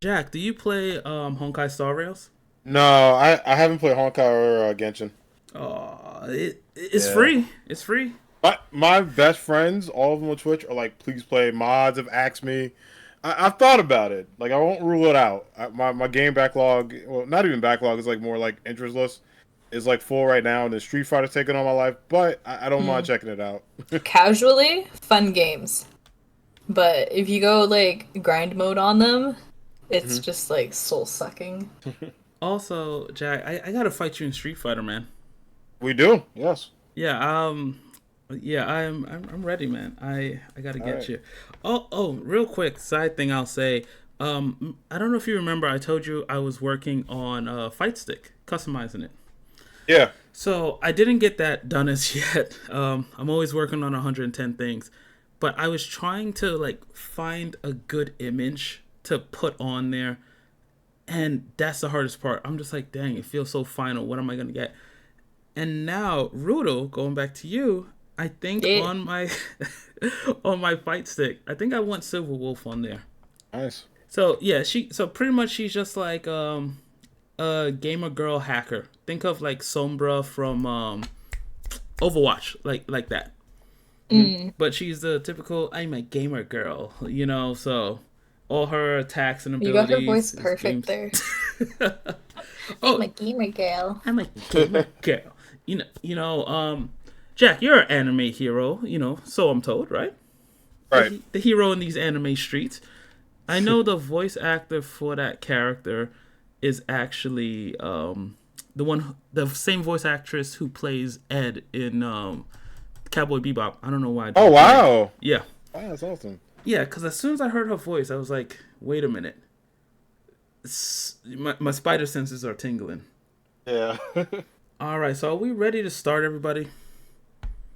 Jack, do you play Honkai Star Rails? No, I haven't played Honkai or Genshin. Oh, it's Yeah. free. It's free. My best friends, all of them on Twitch, are like, please play. Mods have asked me. I've thought about it. Like, I won't rule it out. My game backlog, well, not even backlog, is like more like interest list, is like full right now, and then Street Fighter's taking on my life, but I don't mind Mm. checking it out. Casually, fun games. But if you go like grind mode on them, it's Mhm. just like soul sucking. Also, Jack, I gotta fight you in Street Fighter, man. We do, yes. Yeah, yeah, I'm ready, man. I gotta All get right. you. Oh, real quick side thing I'll say. I don't know if you remember, I told you I was working on a fight stick, customizing it. Yeah. So I didn't get that done as yet. I'm always working on 110 things, but I was trying to like find a good image to put on there, and that's the hardest part. I'm just like, dang, it feels so final. What am I gonna get? And now, Rudel, going back to you, I think Yeah. on my on my fight stick, I think I want Silver Wolf on there. Nice. So yeah, so pretty much she's just like a gamer girl hacker. Think of like Sombra from Overwatch, like that. Mm. But she's the typical I'm a gamer girl, so all her attacks and You got her voice abilities is perfect games. there. I'm Oh, a gamer girl. I'm a gamer girl. Jack, you're an anime hero, so I'm told, right? Right. The hero in these anime streets. I know the voice actor for that character is actually the same voice actress who plays Ed in Cowboy Bebop. I don't know why I Oh, don't know her name. wow. Yeah, Wow, that's awesome. yeah. Because as soon as I heard her voice, I was like, wait a minute. My spider senses are tingling. Yeah. All right, so are we ready to start, everybody?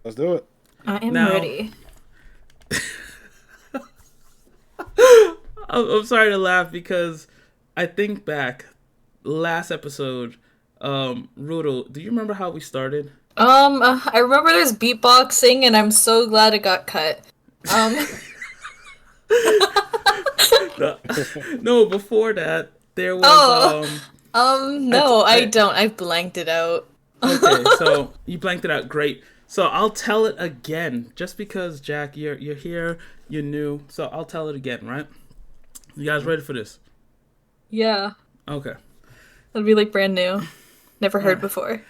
Let's do it. I am Now, ready. I'm sorry to laugh because I think back last episode, Rudel, do you remember how we started? I remember there's beatboxing, and I'm so glad it got cut. Um, No, no, before that there oh, was I, t- no, I I don't. I blanked it out. okay, so you blanked it out. Great. So I'll tell it again, just because Jack, you're here, you're new. So I'll tell it again, right? You guys ready for this? Yeah, Okay. it'll be like brand new. Never All heard right. before.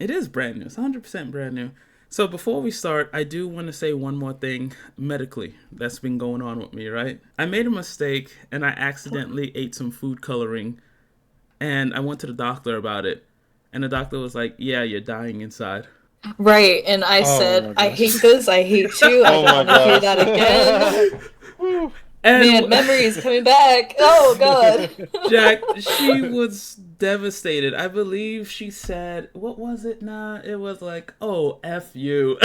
It is brand new. It's 100% brand new. So before we start, I do want to say one more thing medically that's been going on with me, right? I made a mistake and I accidentally ate some food coloring and I went to the doctor about it. And the doctor was like, "Yeah, you're dying inside." Right, and I Oh said, my I gosh. hate this, I hate you, I Oh don't my want to hear that again. gosh. Woo. And Man, memories coming back. Oh, God. Jack, she was devastated. I believe she said, what was it now? It was like, "Oh, F you."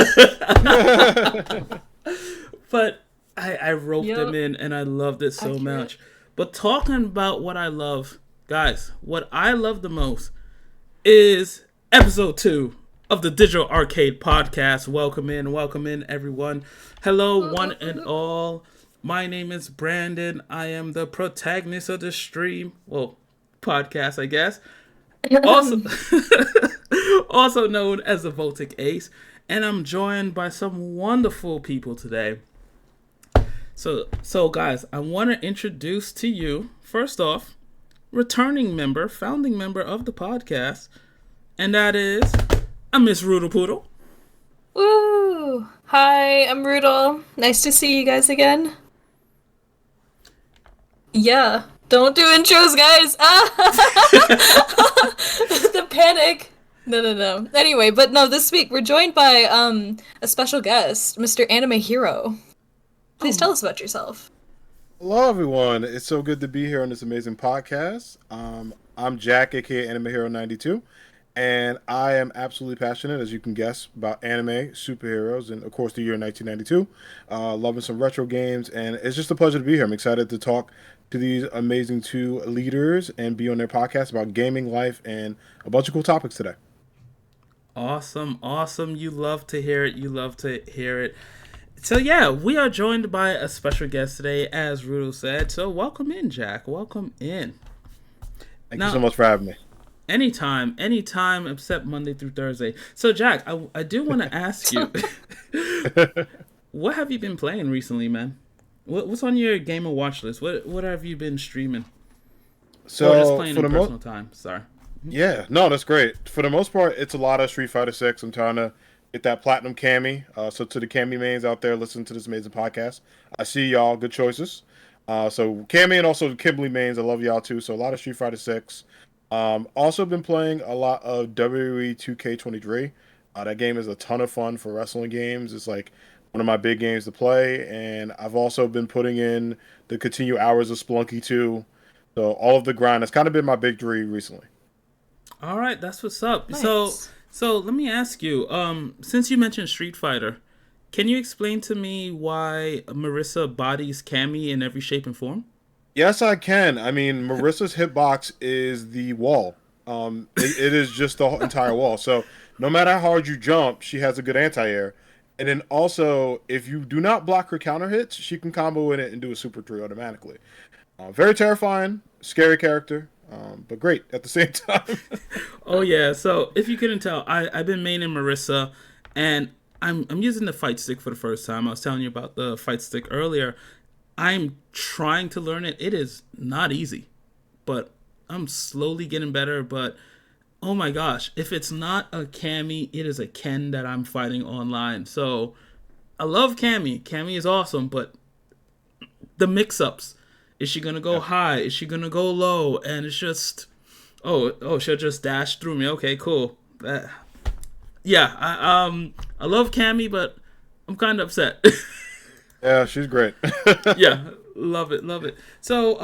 But I roped them Yup, in and I loved it so accurate. much. But talking about what I love, guys, what I love the most is episode 2 of the Digital Arcade Podcast. Welcome in, everyone. Hello, one and all. My name is Brandon. I am the protagonist of the stream. Well, podcast, I guess. Also, also known as the Voltic Ace. And I'm joined by some wonderful people today. So guys, I want to introduce to you, first off, returning member, founding member of the podcast, and that is a Miss Rudel Poodle. Woo! Hi, I'm Rudel. Nice to see you guys again. Yeah, don't do intros, guys. The panic. No. Anyway, but no, this week we're joined by a special guest, Mr. Anime Hero. Please Oh, tell us about yourself. Hello, everyone. It's so good to be here on this amazing podcast. I'm Jack, aka Anime Hero 92, and I am absolutely passionate, as you can guess, about anime, superheroes, and of course the year 1992. Loving some retro games, and it's just a pleasure to be here. I'm excited to talk to these amazing two leaders and be on their podcast about gaming, life, and a bunch of cool topics today. awesome. You love to hear it. So yeah, we are joined by a special guest today, as Rudel said. So welcome in, Jack. Welcome in. Thank you so Now, much for having me. anytime except Monday through Thursday. So Jack, I do want to ask you, what have you been playing recently, man? What's on your gamer watch list? What have you been streaming or just So playing for in the personal time? Sorry. yeah, no, that's great. For the most part, it's a lot of Street Fighter Six. I'm trying to get that platinum Cammy. So to the Cammy mains out there, listen to this amazing podcast. I see y'all. Good choices. So Cammy and also the Kimberly mains. I love y'all too. So a lot of Street Fighter Six. Also been playing a lot of WWE 2K23. That game is a ton of fun for wrestling games. It's like one of my big games to play, and I've also been putting in the continue hours of Splunky 2. So all of the grind. That's kind of been my big three recently. All right, that's what's up. So Nice. so let me ask you, since you mentioned Street Fighter, can you explain to me why Marissa bodies Cammy in every shape and form? Yes, I can. I mean, Marissa's hitbox is the wall. It is just the entire wall. So no matter how hard you jump, she has a good anti-air. And then also, if you do not block her counter hits, she can combo in it and do a super three automatically. Very terrifying, scary character, but great at the same time. Oh yeah. So if you couldn't tell, I've been maining Marissa, and I'm using the fight stick for the first time. I was telling you about the fight stick earlier. I'm trying to learn it. It is not easy, but I'm slowly getting better. But oh my gosh, if it's not a Cammy, it is a Ken that I'm fighting online. So I love Cammy. Cammy is awesome, but the mix-ups. Is she gonna go Yeah. high? Is she gonna go low? And it's just, oh, she'll just dash through me. Okay, cool. Yeah, I love Cammy, but I'm kind of upset. Yeah, she's great. Yeah, love it, love it. So,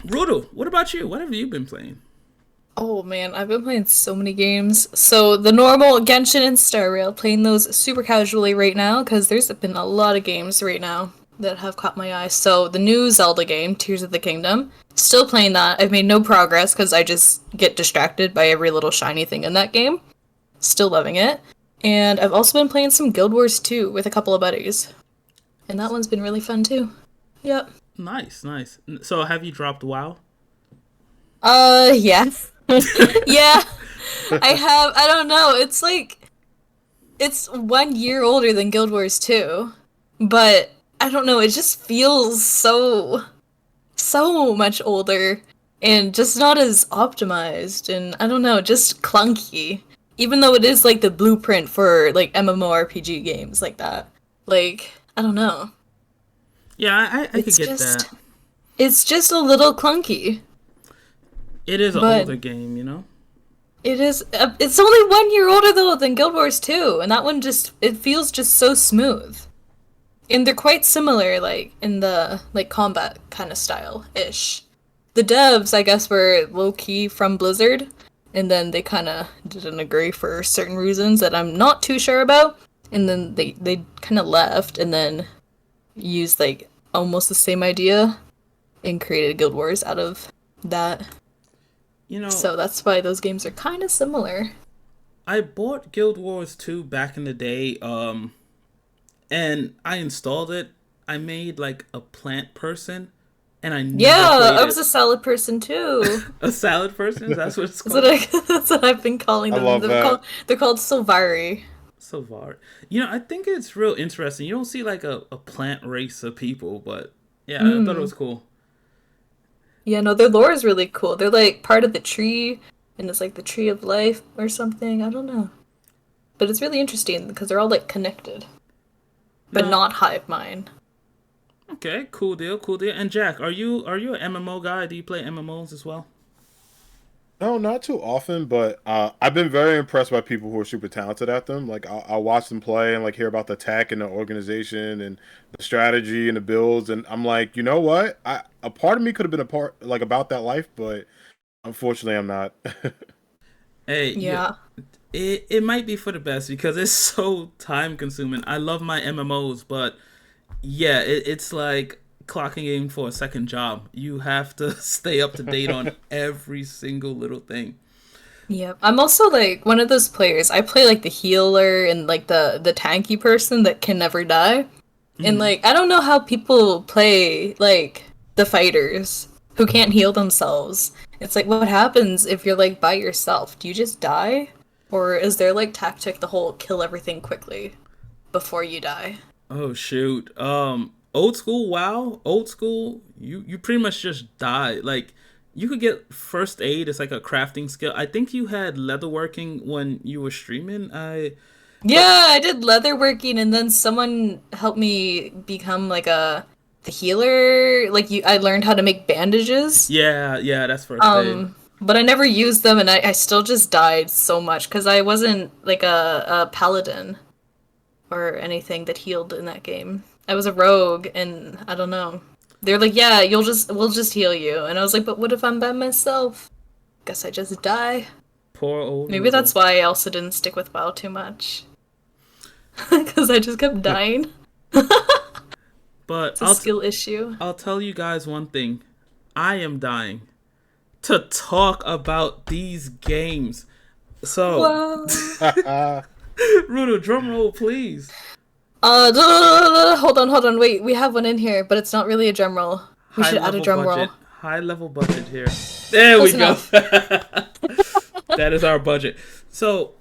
Rudel, what about you? What have you been playing? Oh man, I've been playing so many games. So the normal Genshin and Star Rail, playing those super casually right now because there's been a lot of games right now that have caught my eye. So the new Zelda game, Tears of the Kingdom, still playing that. I've made no progress because I just get distracted by every little shiny thing in that game. Still loving it. And I've also been playing some Guild Wars 2 with a couple of buddies. And that one's been really fun too. Yep. Nice, nice. So, have you dropped WoW? Yeah. Yeah. I have. I don't know. It's like it's 1 year older than Guild Wars 2, but I don't know. It just feels so much older and just not as optimized, and I don't know, just clunky. Even though it is like the blueprint for like MMORPG games like that. Like I don't know. Yeah, I could It's get just that. it's just a little clunky, It is an but older game, you know? it is. It's only 1 year older though than Guild Wars 2, and that one just it feels just so smooth. And they're quite similar, like in the like combat kind of style ish. The devs, I guess, were low key from Blizzard, and then they kind of didn't agree for certain reasons that I'm not too sure about. And then they kind of left, and then used like almost the same idea and created Guild Wars out of that. You know, So that's why those games are kind of similar. I bought Guild Wars 2 back in the day, and I installed it. I made like a plant person, and I never Yeah, played I it. was a salad person too. A salad person? That's what it's That's what called? that's what I've been calling I them. love that. They're called Sylvari. Savar. You know, I think it's real interesting. You don't see like a plant race of people, but yeah, I thought it was cool. Yeah, no, their lore is really cool. They're like part of the tree, and it's like the tree of life or something. I don't know, but it's really interesting because they're all like connected, but No, not hive mind. okay, cool deal, cool deal. And Jack, are you an MMO guy? Do you play MMOs as well? No, not too often, but I've been very impressed by people who are super talented at them. Like I'll watch them play and like hear about the tech and the organization and the strategy and the builds, and I'm like, you know what? A part of me could have been a part like about that life, but unfortunately, I'm not. Hey, Yeah. it might be for the best because it's so time consuming. I love my MMOs, but yeah, it's like clocking in for a second job. You have to stay up to date on every single little thing. Yeah, I'm also like one of those players. I play like the healer and like the tanky person that can never die. And Mhm. like I don't know how people play like the fighters who can't heal themselves. It's like what happens if you're like by yourself? Do you just die? Or is there like tactic the whole kill everything quickly before you die? Oh shoot. Old school WoW, old school, you pretty much just die. Like you could get first aid, it's like a crafting skill. I think you had leatherworking when you were streaming. But Yeah, I did leatherworking and then someone helped me become like a the healer. Like you I learned how to make bandages. yeah, that's first aid. But I never used them and I still just died so much because I wasn't like a paladin or anything that healed in that game. I was a rogue and I don't know. They're like, yeah, we'll just heal you. And I was like, but what if I'm by myself? Guess I just die. Poor old Maybe Rudel. that's why I also didn't stick with WoW too much. Because I just kept dying. But It's a skill issue. I'll tell you guys one thing. I am dying to talk about these games. So, Wow. Rudel, drum roll, please. Hold on, wait, we have one in here, but it's not really a drum roll. We High should add a level drum budget. roll. High level budget here. There we Close go. enough. That is our budget. So,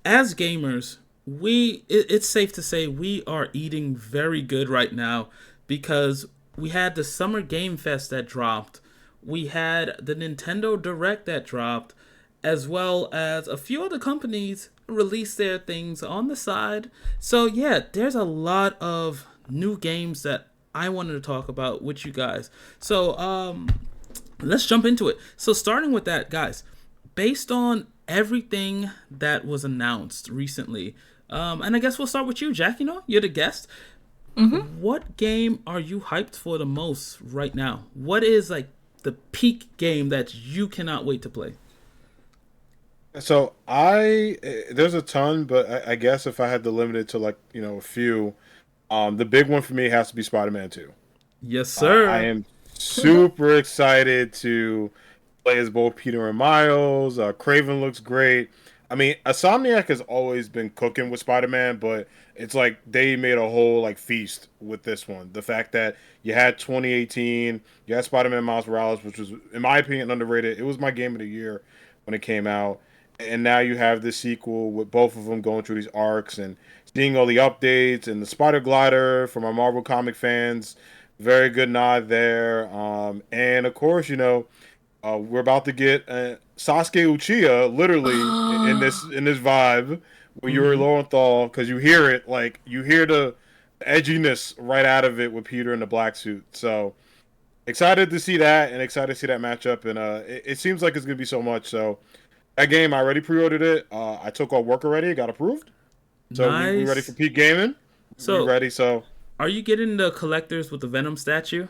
as gamers, it's safe to say we are eating very good right now because we had the Summer Game Fest that dropped. We had the Nintendo Direct that dropped, as well as a few other companies release their things on the side. So yeah, there's a lot of new games that I wanted to talk about with you guys. So let's jump into it. So starting with that, guys, based on everything that was announced recently, and I guess we'll start with you, Jack. You know, you're the guest. What game are you hyped for the most right now? What is like the peak game that you cannot wait to play? So there's a ton, but I guess if I had to limit it to like a few, the big one for me has to be Spider-Man 2. Yes, I sir. am super excited to play as both Peter and Miles. Craven looks great. I mean, Insomniac has always been cooking with Spider-Man, but it's like they made a whole like feast with this one. The fact that you had 2018, you had Spider-Man Miles Morales, which was, in my opinion, underrated. It was my game of the year when it came out, and now you have this sequel with both of them going through these arcs and seeing all the updates and the Spider Glider for my Marvel comic fans. Very good nod there. And of course, we're about to get Sasuke Uchiha literally in this vibe where you're Mm-hmm. Lowenthal because you hear it like you hear the edginess right out of it with Peter in the black suit. So excited to see that and excited to see that matchup. And it seems like it's gonna be so much. So that game I already pre-ordered it. I took all work already. It got approved. So we ready for Nice. peak gaming. We So, ready. So are you getting the collectors with the Venom statue?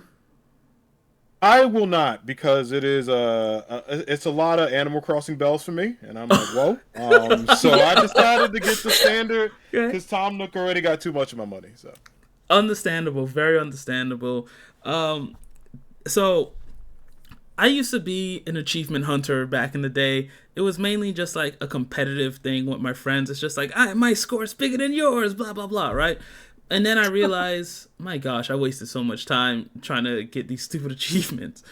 I will not because it is it's a lot of Animal Crossing bells for me, and I'm like, whoa. So I decided to get the standard Okay. because Tom Nook already got too much of my money. So Understandable, very understandable. Um, so I used to be an achievement hunter back in the day. It was mainly just like a competitive thing with my friends. It's just like, my score's bigger than yours, blah, blah, blah, right? And then I realized, my gosh, I wasted so much time trying to get these stupid achievements.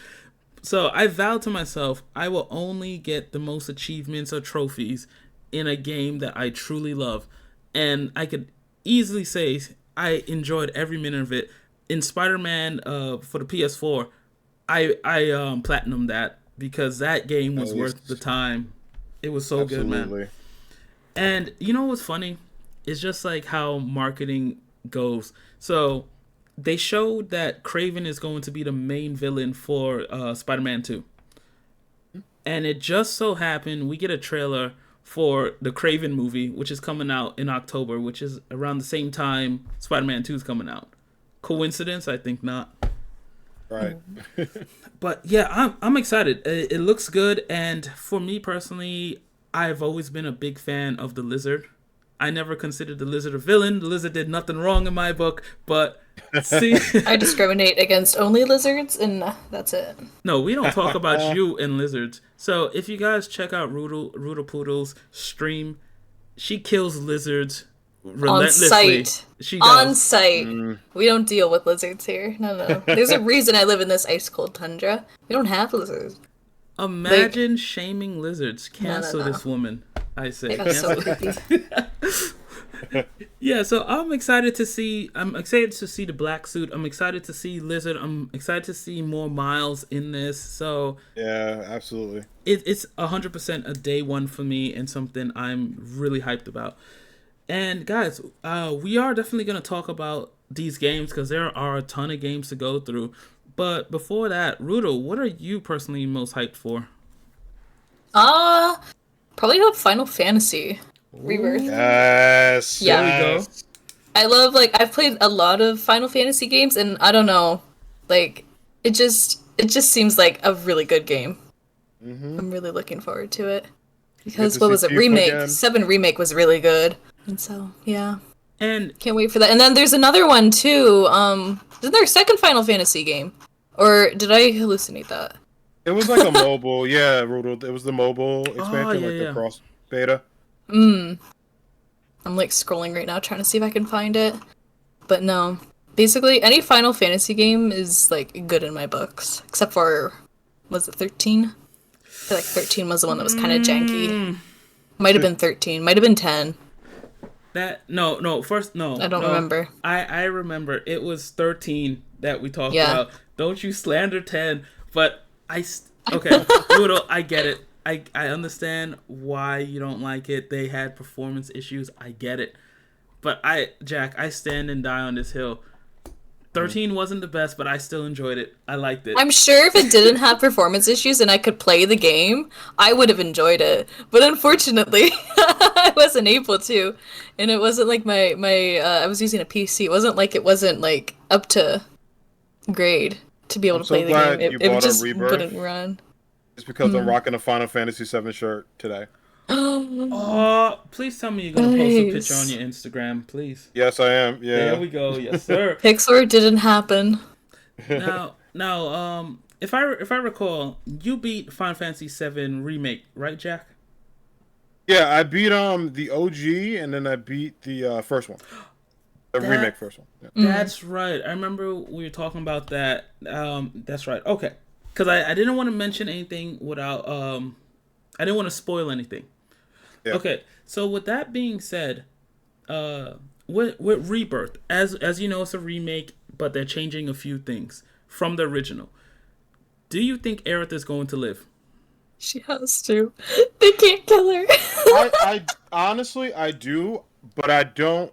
So I vowed to myself, I will only get the most achievements or trophies in a game that I truly love. And I could easily say I enjoyed every minute of it. In Spider-Man for the PS4, I platinum that because that game was worth the it's time. It was so good, man. absolutely. And you know what's funny? It's just like how marketing goes. So they showed that Craven is going to be the main villain for Spider-Man 2. And it just so happened we get a trailer for the Craven movie, which is coming out in October, which is around the same time Spider-Man 2 is coming out. Coincidence? I think not. Right. But yeah, I'm excited. It looks good, and for me personally, I've always been a big fan of the Lizard. I never considered the Lizard a villain. The Lizard did nothing wrong in my book, but See, I discriminate against only lizards, and that's it. no, we don't talk about you and lizards. So if you guys check out Rudel Poodle's stream, she kills lizards On relentlessly. site. She On does. site. We don't deal with lizards here. No. There's a reason I live in this ice cold tundra. We don't have lizards. Imagine shaming lizards. Cancel No. this woman. I say. That's so Cancel. creepy. Yeah, so I'm excited to see the black suit. I'm excited to see Lizard. I'm excited to see more Miles in this. So Yeah, absolutely. it's 100% a day one for me and something I'm really hyped about. And guys, we are definitely going to talk about these games because there are a ton of games to go through. But before that, Rudel, what are you personally most hyped for? Probably hope Final Fantasy Rebirth. Yes. Yeah. There we go. I love, like, I've played a lot of Final Fantasy games, and I don't know, like, it just seems like a really good game. I'm really looking forward to it. Because, what was it, Remake? 7 Remake was really good. And so, yeah. And Can't wait for that. And then there's another one, too. Isn't there a second Final Fantasy game? Or did I hallucinate that? It was like a mobile, yeah, Rudel. It was the mobile expansion, yeah. the cross beta. I'm like scrolling right now trying to see if I can find it. But no. Basically, any Final Fantasy game is like good in my books. Except for, was it 13? I feel like 13 was the one that was kind of janky. Might have been 13. Might have been 10. I don't remember. I remember it was 13 that we talked Yeah. about. Don't you slander 10. But okay, Rudel, I get it. I understand why you don't like it. They had performance issues. I get it. But Jack, I stand and die on this hill. 13 wasn't the best, but I still enjoyed it. I liked it. I'm sure if it didn't have performance issues and I could play the game, I would have enjoyed it. But unfortunately, I wasn't able to. And it wasn't like I was using a PC. It wasn't like up to grade to be able to play the glad game. you It bought a just Rebirth. wouldn't run. It's because I'm rocking a Final Fantasy 7 shirt today. Oh, please tell me you're going to post a picture on Nice. your Instagram, please. Yes, I am. Yeah. There we go. Yes, sir. Pixar didn't happen. Now, if I recall, you beat Final Fantasy VII Remake, right, Jack? Yeah, I beat the OG and then I beat the first one. The remake first one. Yeah. That's right. I remember we were talking about that. That's right. Okay. Because I didn't want to mention anything without... I didn't want to spoil anything. Yeah. Okay. So with that being said, with Rebirth, as you know, it's a remake, but they're changing a few things from the original. Do you think Aerith is going to live? She has to. They can't kill her. I honestly I do, but I don't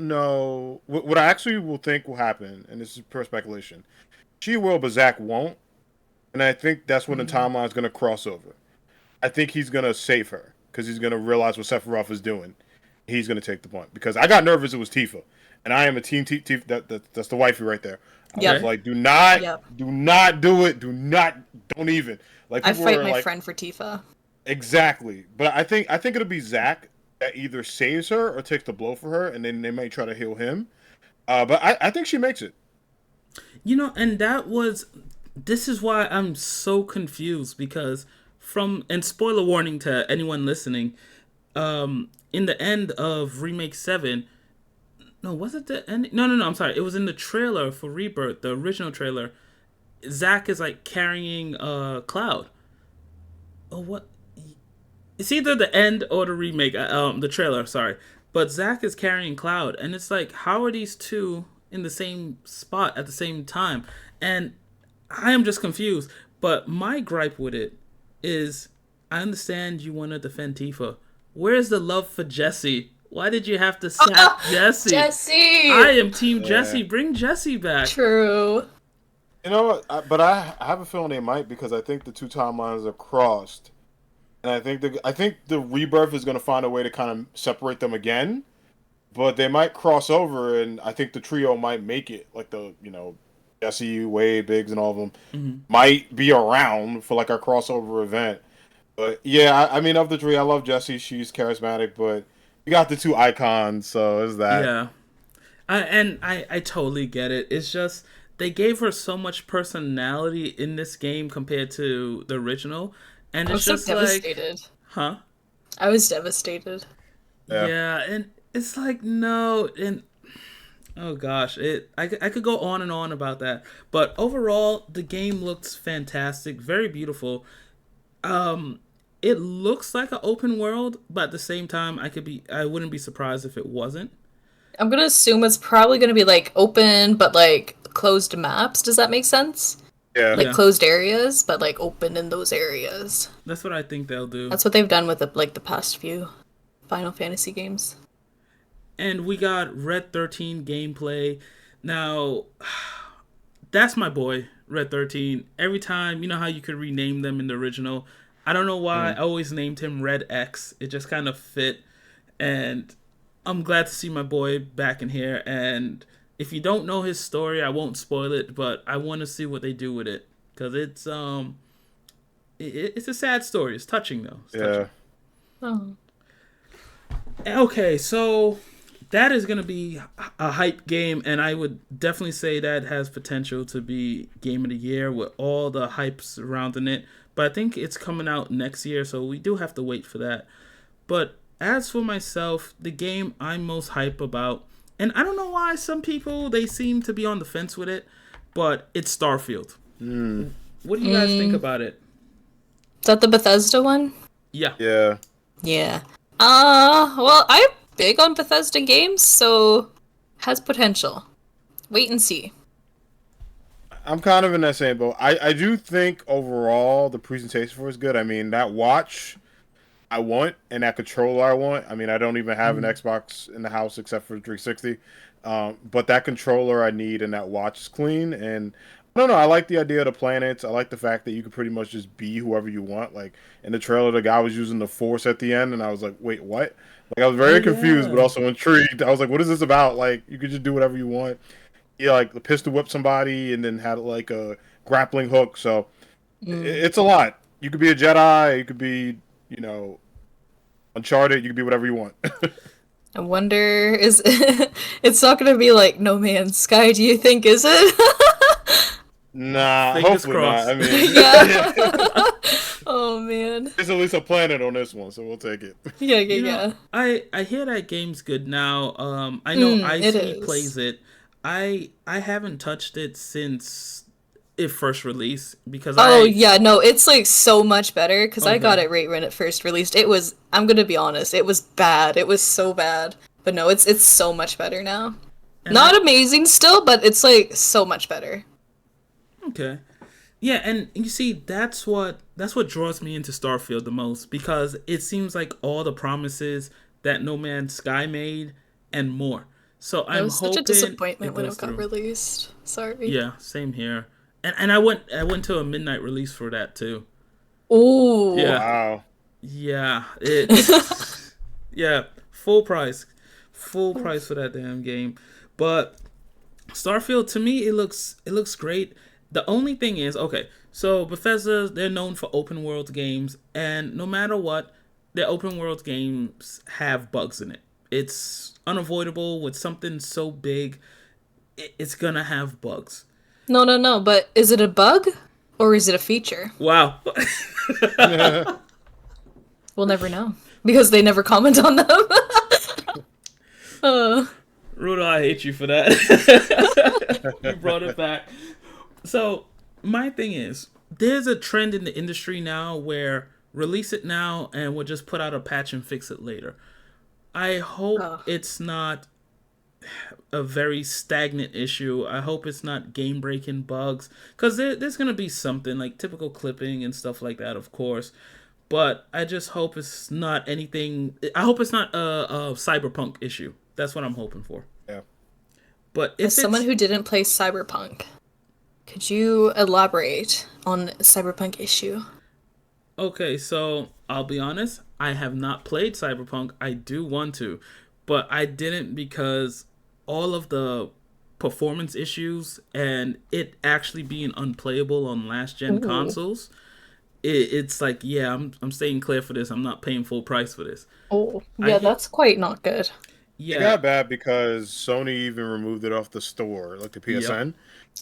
know what I actually will think will happen, and this is pure speculation. She will, but Zack won't, and I think that's when the timeline is going to cross over. I think he's going to save her because he's going to realize what Sephiroth is doing. He's going to take the point because I got nervous it was Tifa, and I am a team Tifa. That's the wifey right there. I was like, do not do it. Don't even. Like, I fight were my like, friend for Tifa. Exactly, but I think it'll be Zack that either saves her or takes the blow for her, and then they might try to heal him. But I think she makes it. You know, and this is why I'm so confused because and spoiler warning to anyone listening, in the end of Remake 7, no, was it the end? No, I'm sorry. It was in the trailer for Rebirth, the original trailer. Zack is like carrying Cloud. Oh, what? It's either the end or the remake, the trailer, sorry. But Zack is carrying Cloud, and it's like, how are these two in the same spot at the same time? And I am just confused. But my gripe with it is, I understand you want to defend Tifa. Where's the love for Jessie? Why did you have to sap Jessie? Jessie! I am Team Jessie. Bring Jessie back. True. You know what? But I have a feeling they might because I think the two timelines are crossed, and I think the Rebirth is going to find a way to kind of separate them again. But they might cross over, and I think the trio might make it. Like Jesse, Wade, Biggs, and all of them might be around for like our crossover event. But yeah, I mean, of the three, I love Jessie. She's charismatic, but you got the two icons, so is that. Yeah. I totally get it. It's just they gave her so much personality in this game compared to the original, and I it's was so just like, devastated. huh? I was devastated. Yeah. Yeah, and it's like no, and oh gosh, I could go on and on about that, but overall the game looks fantastic, very beautiful. Um, it looks like an open world, but at the same time, I wouldn't be surprised if it wasn't. I'm gonna assume it's probably gonna be like open, but like closed maps. Does that make sense? Yeah. Like Yeah, closed areas, but like open in those areas. that's what I think they'll do. That's what they've done with the past few Final Fantasy games. And we got Red 13 gameplay. Now, that's my boy, Red 13. Every time, you know how you could rename them in the original? I don't know why I always named him Red X. It just kind of fit. And I'm glad to see my boy back in here. And if you don't know his story, I won't spoil it, but I want to see what they do with it. Because it's a sad story. It's touching, though. It's touching. Oh. Okay, so that is going to be a hype game, and I would definitely say that has potential to be Game of the Year with all the hype surrounding it. But I think it's coming out next year, so we do have to wait for that. But as for myself, the game I'm most hype about, and I don't know why some people, they seem to be on the fence with it, but it's Starfield. What do you guys think about it? Is that the Bethesda one? Yeah. Yeah. Yeah. Well, I'm big on Bethesda games, so has potential. Wait and see. I'm kind of in that same boat. I do think overall the presentation for it is good. I mean, that watch I want and that controller I want. I mean, I don't even have an Xbox in the house except for 360. But that controller I need and that watch is clean. And I don't know. I like the idea of the planets. I like the fact that you can pretty much just be whoever you want. Like in the trailer, the guy was using the Force at the end, and I was like, wait, what? Like I was very confused, but also intrigued. I was like, what is this about? Like you could just do whatever you want. Yeah, like the pistol whip somebody and then had like a grappling hook. So it's a lot. You could be a Jedi. You could be, Uncharted. You could be whatever you want. I wonder, is it's not gonna be like No Man's Sky, do you think, is it? Nah, Fingers hopefully crossed. not. I mean, Yeah. Oh man. there's at least a planet on this one, so we'll take it. Yeah, You know, I hear that game's good now. I know it IC is. plays it. I haven't touched it since it first released because Oh yeah, no, it's like so much better because I Okay. got it right when it first released. It was, I'm gonna be honest, it was bad. It was so bad. But no, it's so much better now. And Not amazing still, but it's like so much better. Okay. Yeah, and you see that's what draws me into Starfield the most because it seems like all the promises that No Man's Sky made and more. So It I'm was hoping such a disappointment when goes it got through. released. Sorry. Yeah, same here. And I went to a midnight release for that too. Ooh. Yeah. Wow. Yeah, it yeah, full price for that damn game. But Starfield to me it looks great. The only thing is, okay, so Bethesda they're known for open world games, and no matter what, their open world games have bugs in it. It's unavoidable with something so big. It's gonna have bugs. No, but is it a bug or is it a feature? Wow. We'll never know because they never comment on them. Rudel, I hate you for that. You brought it back. So, my thing is, there's a trend in the industry now where release it now and we'll just put out a patch and fix it later. I hope Ugh. it's not a very stagnant issue. I hope it's not game breaking bugs because there's going to be something like typical clipping and stuff like that, of course. But I just hope it's not anything. I hope it's not a cyberpunk issue. That's what I'm hoping for. Yeah. But if As someone who didn't play Cyberpunk, could you elaborate on Cyberpunk issue? Okay, so I'll be honest, I have not played Cyberpunk. I do want to, but I didn't because all of the performance issues and it actually being unplayable on last gen consoles. It's like, yeah, I'm staying clear for this. I'm not paying full price for this. Oh, yeah, I- that's quite not good. It Yeah. got bad because Sony even removed it off the store, like the Yep. PSN.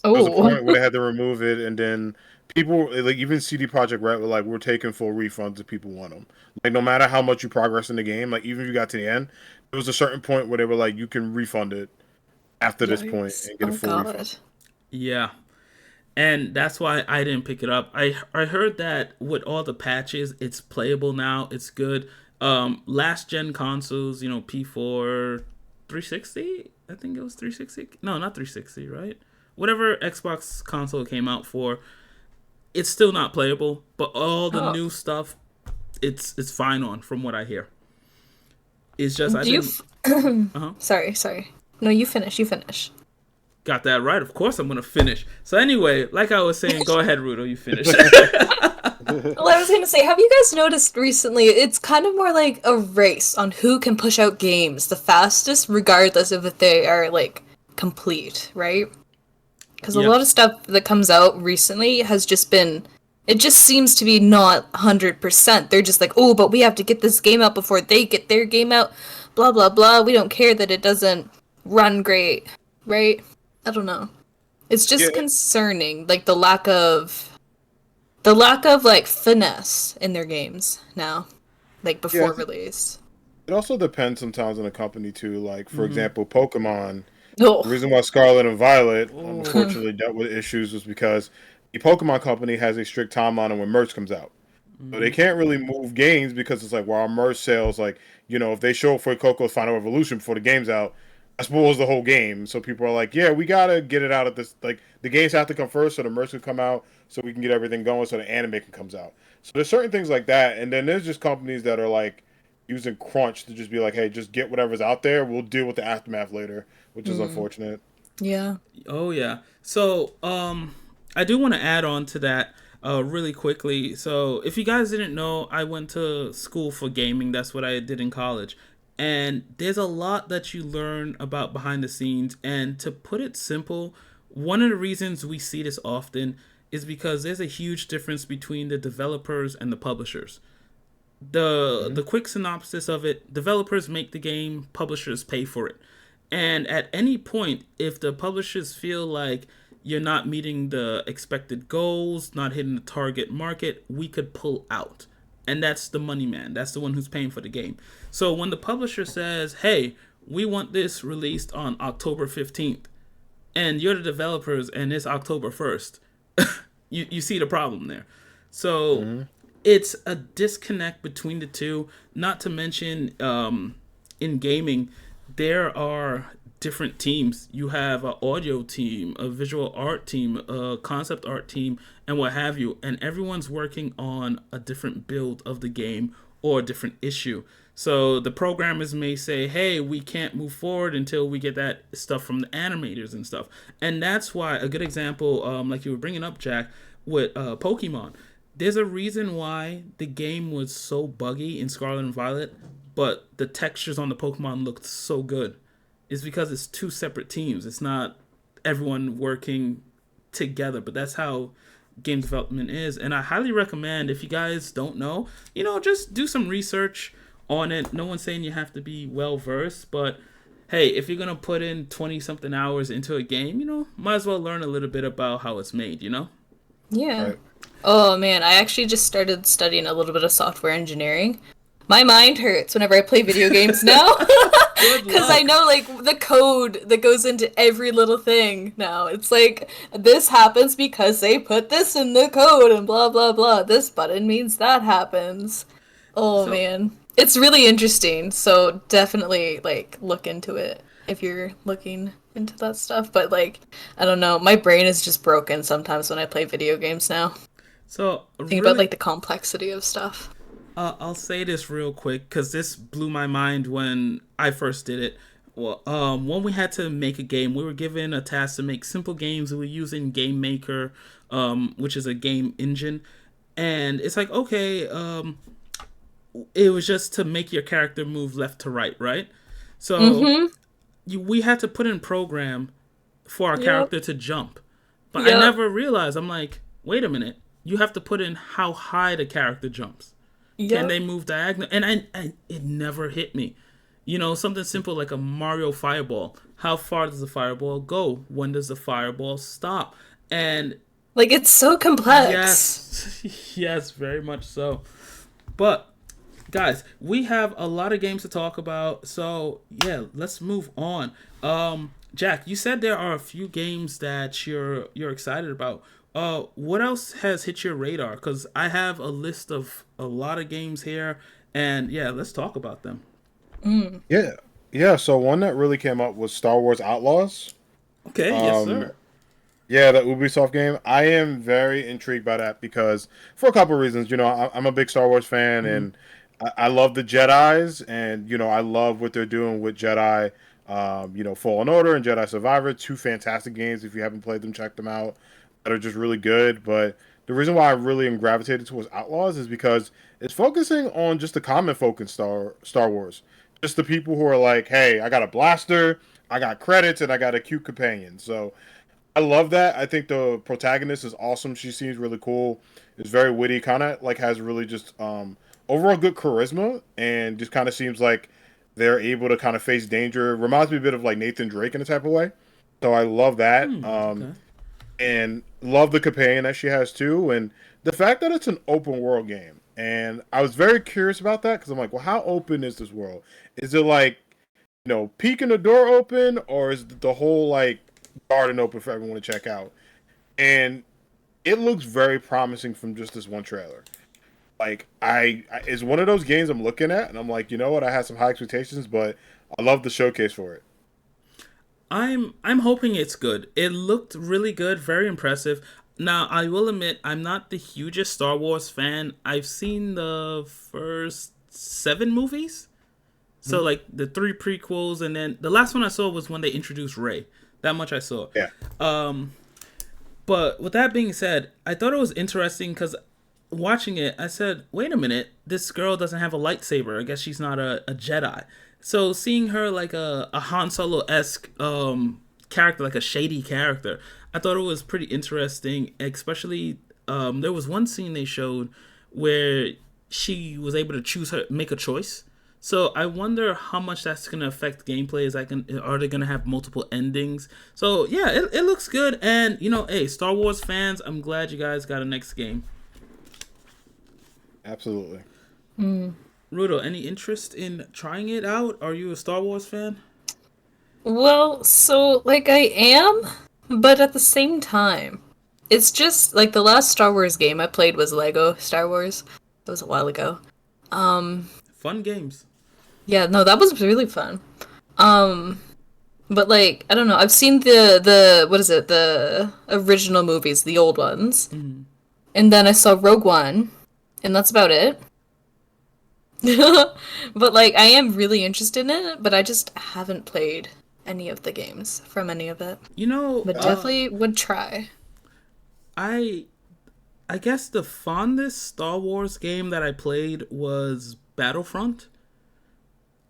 There was a Oh. point where they had to remove it, and then people, like even CD Projekt Red, were like, "We're taking full refunds if people want them." Like no matter how much you progress in the game, like even if you got to the end, there was a certain point where they were like, "You can refund it after this point Yikes. and get a Oh full refund." god. Yeah. And that's why I didn't pick it up. I heard that with all the patches, it's playable now. It's good. Last gen consoles, P4, 360. I think it was 360. No, not 360. Right? Whatever Xbox console it came out for, it's still not playable. But all the Oh. new stuff, it's fine on. From what I hear, it's just I've Do you been Sorry. No, you finish. You finish. got that right. Of course, I'm gonna finish. So anyway, like I was saying, go ahead, Rudel. You finish. Well, I was gonna say, have you guys noticed recently? It's kind of more like a race on who can push out games the fastest, regardless of if they are like complete, right? Because a Yeah. lot of stuff that comes out recently has just been. It just seems to be not 100%. They're just like, oh, but we have to get this game out before they get their game out. Blah blah blah. We don't care that it doesn't run great, right? I don't know. It's Yeah, just concerning, like the lack of like finesse in their games now, like yeah. before release. It also depends sometimes on the company too. Like for Mm-hmm. example, Pokemon. The Oh, reason why Scarlet and Violet Oh. unfortunately dealt with issues was because the Pokemon company has a strict timeline on when merch comes out. So they Mm-hmm. can't really move games because it's like, well, our merch sales, like, if they show up for Coco's Final Evolution before the game's out, that spoils the whole game. So people are like, yeah, we gotta get it out at this. Like, the games have to come first, so the merch can come out, so we can get everything going, so the anime can comes out. So there's certain things like that, and then there's just companies that are like using crunch to just be like, hey, just get whatever's out there. We'll deal with the aftermath later, which is unfortunate. yeah. Oh yeah. So I do want to add on to that really quickly. So if you guys didn't know, I went to school for gaming. That's what I did in college. And there's a lot that you learn about behind the scenes. And to put it simple, one of the reasons we see this often is because there's a huge difference between the developers and the publishers. The quick synopsis of it: developers make the game, publishers pay for it. And at any point, if the publishers feel like you're not meeting the expected goals, not hitting the target market, we could pull out. And that's the money man. That's the one who's paying for the game. So when the publisher says, hey, we want this released on October 15th, and you're the developers and it's October 1st, you see the problem there. So it's a disconnect between the two. Not to mention, in gaming, there are different teams. You have an audio team, a visual art team, a concept art team, and what have you. And everyone's working on a different build of the game or a different issue. So the programmers may say, hey, we can't move forward until we get that stuff from the animators and stuff. And that's why a good example, like you were bringing up, Jack, with Pokemon. There's a reason why the game was so buggy in Scarlet and Violet, but the textures on the Pokemon looked so good. It's because it's two separate teams. It's not everyone working together, but that's how game development is. And I highly recommend, if you guys don't know, just do some research on it. No one's saying you have to be well versed, but hey, if you're gonna put in 20 something hours into a game, might as well learn a little bit about how it's made. Yeah. Right. Oh man, I actually just started studying a little bit of software engineering. My mind hurts whenever I play video games now. Good Because I luck. know, like, the code that goes into every little thing now. It's like, this happens because they put this in the code and blah, blah, blah. This button means that happens. Oh, So man. It's really interesting. So definitely, like, look into it if you're looking into that stuff. But, like, I don't know. My brain is just broken sometimes when I play video games now. so Think about, really, like, the complexity of stuff. I'll say this real quick because this blew my mind when I first did it. Well, when we had to make a game, we were given a task to make simple games. We were using Game Maker, which is a game engine, and it's like, okay, it was just to make your character move left to right, right? So Mm-hmm. we had to put in program for our Yep. character to jump, but I Yep. never realized. I'm like, wait a minute, you have to put in how high the character jumps. Can Yep. they move diagonal? And it never hit me. something simple like a Mario Fireball. How far does the fireball go? When does the fireball stop? And Like, it's so complex. yes, yes, very much so. But guys, we have a lot of games to talk about, so yeah, let's move on. Jack, you said there are a few games that you're excited about. What else has hit your radar? Because I have a list of a lot of games here, and yeah, let's talk about them. Yeah, yeah. So one that really came up was Star Wars Outlaws. Okay, yes, Um, sir. yeah, the Ubisoft game. I am very intrigued by that because for a couple of reasons. I'm a big Star Wars fan, Mm-hmm. and I love the Jedi's, and I love what they're doing with Jedi. Fallen Order and Jedi Survivor, two fantastic games. If you haven't played them, check them out. That are just really good. But the reason why I really am gravitated towards Outlaws is because it's focusing on just the common folk in Star Wars, just the people who are like, hey, I got a blaster, I got credits, and I got a cute companion. So I love that. I think the protagonist is awesome. She seems really cool. Is very witty, kind of like has really just overall good charisma, and just kind of seems like they're able to kind of face danger. Reminds me a bit of like Nathan Drake in a type of way. So I love that, Okay. and love the companion that she has too, and the fact that it's an open world game. And I was very curious about that because I'm like, well, how open is this world? Is it like peeking the door open, or is the whole like garden open for everyone to check out? And it looks very promising from just this one trailer. Like I it's one of those games I'm looking at, and I'm like, you know what? I had some high expectations, but I love the showcase for it. I'm hoping it's good. It looked really good, very impressive. Now, I will admit I'm not the hugest Star Wars fan. I've seen the first 7 movies. So like the 3 prequels, and then the last one I saw was when they introduced Rey. That much I saw. Yeah, But with that being said, I thought it was interesting because watching it, I said, wait a minute, this girl doesn't have a lightsaber. I guess she's not a Jedi. So seeing her like a Han Solo esque character, like a shady character, I thought it was pretty interesting. Especially, there was one scene they showed where she was able to make a choice. So I wonder how much that's gonna affect gameplay. Are they gonna have multiple endings? So yeah, it looks good. And hey, Star Wars fans, I'm glad you guys got a next game. absolutely. Rudel, any interest in trying it out? Are you a Star Wars fan? Well, so, like, I am, but at the same time, it's just, like, the last Star Wars game I played was Lego Star Wars. That was a while ago. Fun games. Yeah, no, that was really fun. But, like, I don't know, I've seen the what is it, the original movies, the old ones. And then I saw Rogue One, and that's about it. But, like, I am really interested in it, but I just haven't played any of the games from any of it. You know, But definitely would try. I I guess the fondest Star Wars game that I played was Battlefront.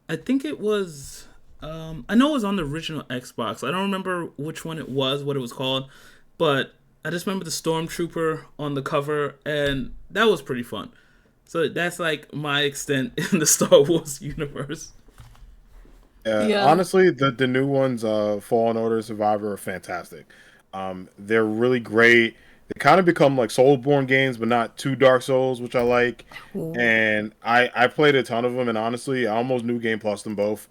I think it was. I know it was on the original Xbox. I don't remember which one it was, what it was called, but I just remember the Stormtrooper on the cover, and that was pretty fun. So that's like my extent in the Star Wars universe. Yeah. Honestly, the new ones, Fallen Order, Survivor, are fantastic. They're really great. They kind of become like Soulsborne games, but not too Dark Souls, which I like. Ooh. And I played a ton of them, and honestly, I almost new game plus them both.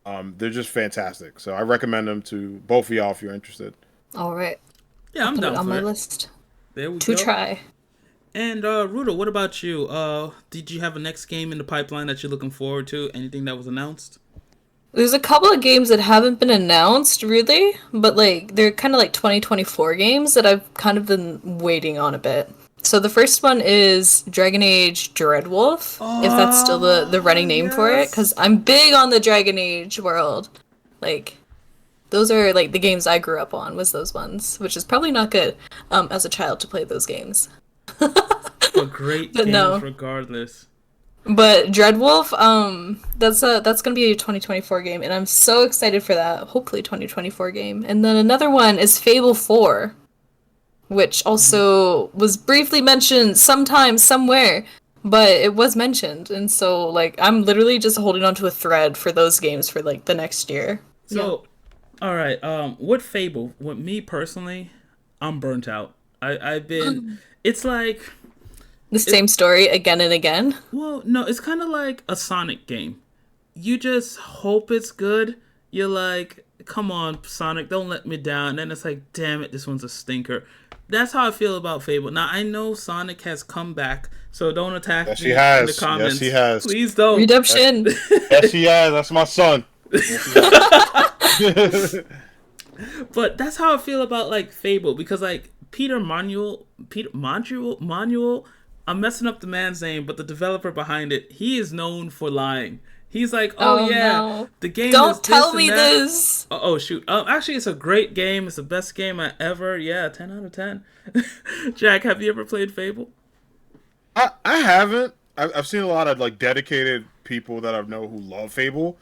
They're just fantastic. So I recommend them to both of y'all if you're interested. All right. Yeah, I'm Put it down on for my it. list There we to go. try. And Ruda, what about you? Did you have a next game in the pipeline that you're looking forward to? Anything that was announced? There's a couple of games that haven't been announced, really, but like they're kind of like 2024 games that I've kind of been waiting on a bit. So the first one is Dragon Age Dreadwolf, if that's still the running name for it, because I'm big on the Dragon Age world. Like, those are like the games I grew up on, was those ones, which is probably not good as a child to play those games. But great But games no. regardless. But Dreadwolf, that's gonna be a 2024 game, and I'm so excited for that. Hopefully, 2024 game. And then another one is Fable 4, which also was briefly mentioned sometime somewhere, but it was mentioned, and so like I'm literally just holding on to a thread for those games for like the next year. Yeah. So, all right. With Fable, with me personally, I'm burnt out. I've been. It's like The it. same story again and again. Well, no, it's kind of like a Sonic game. You just hope it's good. You're like, come on, Sonic, don't let me down. And then it's like, damn it, this one's a stinker. That's how I feel about Fable. Now I know Sonic has come back, so don't attack Yes, he me in the has. Yes, comments. he has. Please don't. Redemption. Yes, he has. That's my son. Yes, he has. But that's how I feel about like Fable because like Peter Manuel. I'm messing up the man's name, but the developer behind it, he is known for lying. He's like, oh Oh yeah, no. the game is Don't this tell and me that. this. Oh shoot. Actually, it's a great game. It's the best game I ever. Yeah, 10 out of 10. Jack, have you ever played Fable? I haven't. I've seen a lot of like dedicated people that I know who love Fable,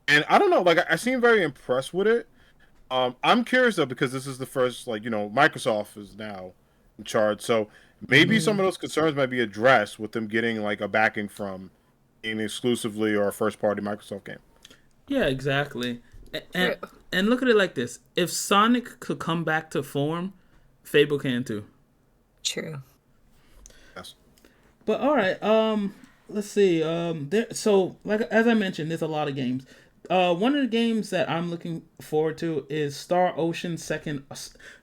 and I don't know. Like I seem very impressed with it. I'm curious though because this is the first, like, Microsoft is now in charge, so maybe some of those concerns might be addressed with them getting like a backing from being exclusively or a first party Microsoft game. Yeah, exactly. And True. and look at it like this: if Sonic could come back to form, Fable can too. True. Yes. But all right, let's see. There. So, like as I mentioned, there's a lot of games. One of the games that I'm looking forward to is Star Ocean Second.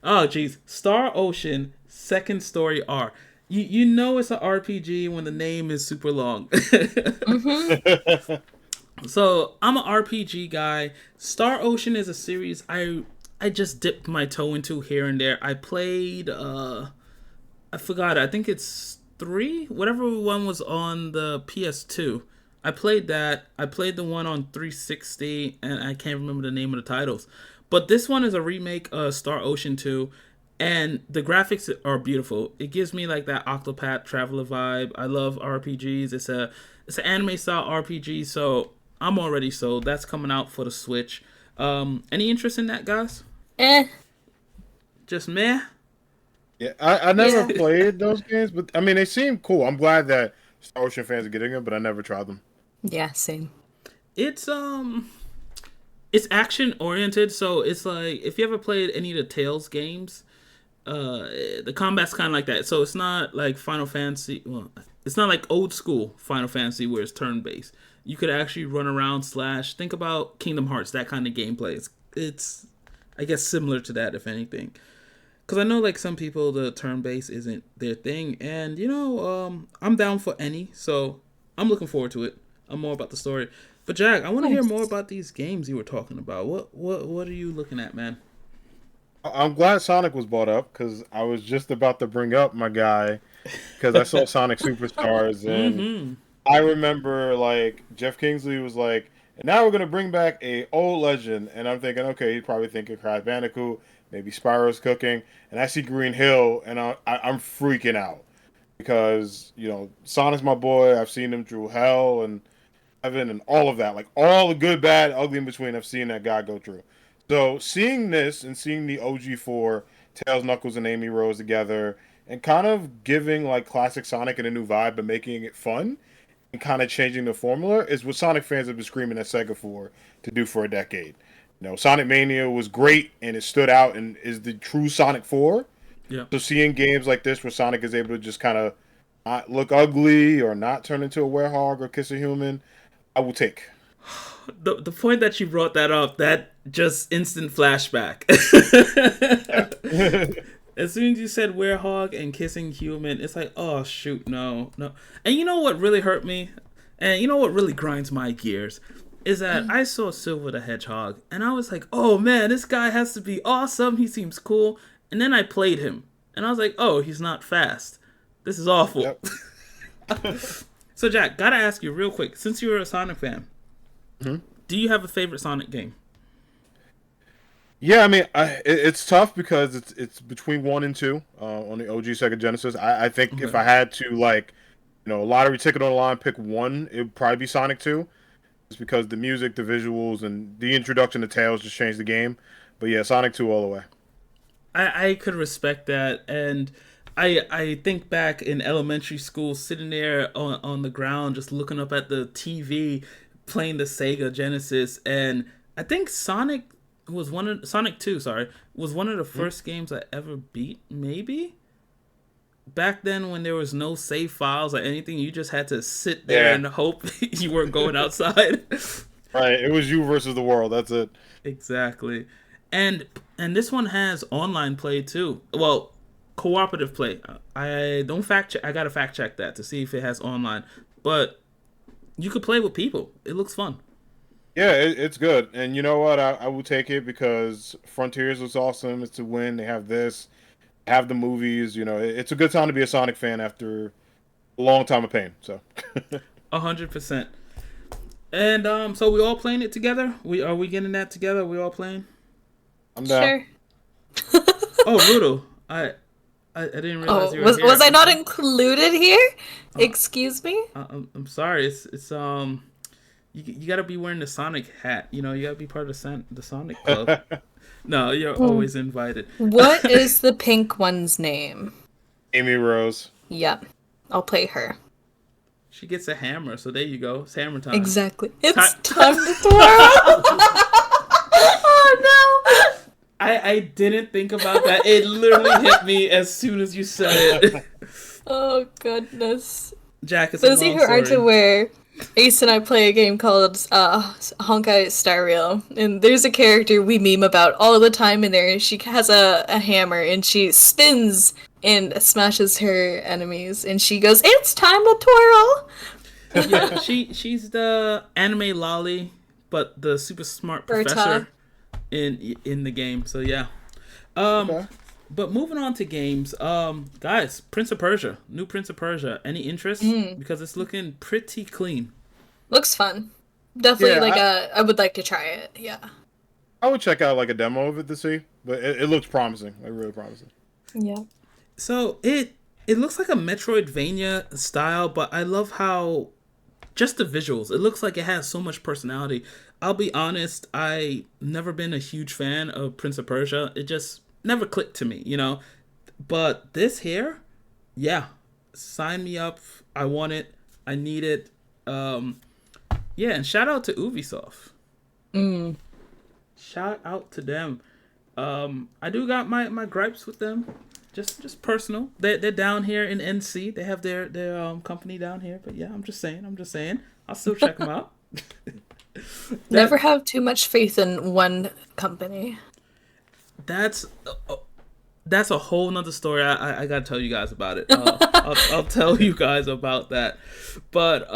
Oh, geez, Star Ocean Second Story R. You know it's an RPG when the name is super long. Mm-hmm. So I'm an RPG guy. Star Ocean is a series I just dipped my toe into here and there. I played I forgot. I think it's three. Whatever one was on the PS2. I played that. I played the one on 360, and I can't remember the name of the titles. But this one is a remake of Star Ocean 2, and the graphics are beautiful. It gives me like that Octopath Traveler vibe. I love RPGs. It's an anime style RPG, so I'm already sold. That's coming out for the Switch. Any interest in that, guys? Eh. Just meh. Yeah, I never Yeah. played those games, but I mean they seem cool. I'm glad that Star Ocean fans are getting them, but I never tried them. Yeah, same. It's it's action oriented, so it's like if you ever played any of the Tales games, the combat's kind of like that. So it's not like Final Fantasy. Well, it's not like old school Final Fantasy where it's turn based. You could actually run around slash. Think about Kingdom Hearts, that kind of gameplay. It's I guess similar to that, if anything. Because I know like some people the turn based isn't their thing, and I'm down for any. So I'm looking forward to it. I'm more about the story. But Jack, I want to hear more Nice. about these games you were talking about. What are you looking at, man? I'm glad Sonic was brought up because I was just about to bring up my guy because I saw Sonic Superstars and Mm-hmm. I remember like Jeff Kingsley was like, and now we're gonna bring back a old legend, and I'm thinking, okay, he's probably thinking Crash Bandicoot, maybe Spyro's cooking, and I see Green Hill, and I'm freaking out because Sonic's my boy. I've seen him through hell and heaven and all of that, like all the good, bad, ugly in between. I've seen that guy go through. So seeing this and seeing the OG4 Tails, Knuckles, and Amy Rose together, and kind of giving like classic Sonic and a new vibe, but making it fun and kind of changing the formula is what Sonic fans have been screaming at Sega for to do for a decade. Sonic Mania was great and it stood out and is the true Sonic 4. Yeah. So seeing games like this where Sonic is able to just kind of not look ugly or not turn into a werehog or kiss a human, I will take. The point that you brought that up, that just instant flashback. Yeah. As soon as you said werehog and kissing human, it's like, oh shoot, no, no. And you know what really hurt me? And you know what really grinds my gears? Is that I saw Silver the Hedgehog and I was like, oh man, this guy has to be awesome. He seems cool. And then I played him and I was like, oh, he's not fast. This is awful. Yep. So Jack, gotta ask you real quick, since you're a Sonic fan, Mhm. do you have a favorite Sonic game? Yeah, I mean, it's tough because it's between 1 and 2 on the OG Sega Genesis. I think if Okay. I had to like, a lottery ticket on the line, pick one, it would probably be Sonic 2. Just because the music, the visuals, and the introduction to Tails just changed the game. But yeah, Sonic 2 all the way. I could respect that, and I think back in elementary school, sitting there on the ground, just looking up at the TV, playing the Sega Genesis, and I think Sonic 2, sorry, was one of the first games I ever beat. Maybe back then when there was no save files or anything, you just had to sit there and hope you weren't going outside. Right, it was you versus the world. That's it. Exactly, and this one has online play too. Well, cooperative play. I don't fact check. I gotta fact check that to see if it has online, but you could play with people. It looks fun. Yeah, it's good. And you know what? I will take it because Frontiers was awesome. It's a win. They have this, have the movies. You know, it's a good time to be a Sonic fan after a long time of pain. So, 100%. And so we all playing it together. We getting that together? We all playing? I'm down. Sure. Oh, Rudel, I didn't realize you were here. Was I not included here? Excuse me. I'm sorry. It's you gotta be wearing the Sonic hat. You know, you gotta be part of the Sonic Club. No, you're always invited. What is the pink one's name? Amy Rose. Yep, I'll play her. She gets a hammer, so there you go. It's hammer time. Exactly. It's time to twirl. Oh no! I didn't think about that. It literally hit me as soon as you said it. Oh goodness. Jack, it's Those a of long you who aren't story. aware, Ace and I play a game called Honkai Star Rail, and there's a character we meme about all the time in there. She has a hammer, and she spins and smashes her enemies, and she goes, "It's time to twirl!" Yeah, she's the anime lolly, but the super smart professor in the game. So yeah. Okay. But moving on to games, guys, new Prince of Persia. Any interest? Because it's looking pretty clean. Looks fun. Definitely, Yeah, I would like to try it, yeah. I would check out like a demo of it to see, but it looks promising, like really promising. Yeah. So it looks like a Metroidvania style, but I love how just the visuals. It looks like it has so much personality. I'll be honest, I never been a huge fan of Prince of Persia. It just never clicked to me, you know. But this here, yeah, sign me up. I want it. I need it. Yeah, and shout out to Ubisoft. Shout out to them. I do got my gripes with them. Just personal. They're down here in NC. They have their company down here. But yeah, I'm just saying. I'll still check them out. Never have too much faith in one company. That's a whole nother story. I gotta tell you guys about it. I'll tell you guys about that. But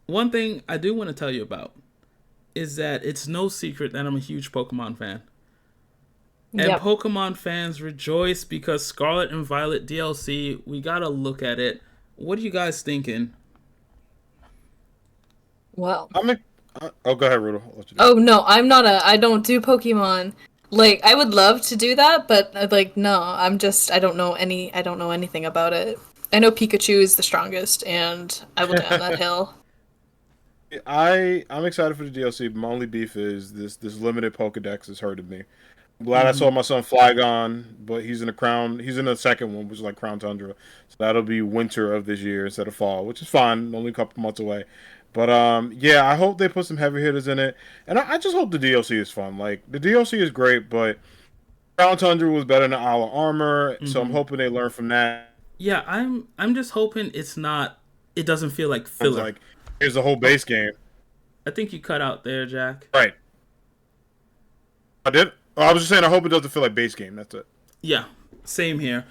one thing I do want to tell you about is that it's no secret that I'm a huge Pokemon fan. And Yep. Pokemon fans rejoice because Scarlet and Violet DLC, we gotta look at it. What are you guys thinking? Well. Oh, go ahead, Rudel. I'll let you do it. Oh no, I don't do Pokemon. Like, I would love to do that, but like no, I don't know anything about it. I know Pikachu is the strongest, and I will die on that hill. I'm excited for the DLC, but my only beef is this limited Pokedex has hurted me. I'm glad I saw my son Flygon, but he's in the second one, which is like Crown Tundra. So that'll be winter of this year instead of fall, which is fine, only a couple months away. But yeah, I hope they put some heavy hitters in it. And I just hope the DLC is fun. Like the DLC is great, but Crown Tundra was better than Isle of Armor, so I'm hoping they learn from that. Yeah, I'm just hoping it doesn't feel like It's filler. like here's the whole base game. I think you cut out there, Jack. Right. I did? Oh, I was just saying I hope it doesn't feel like base game, that's it. Yeah, same here.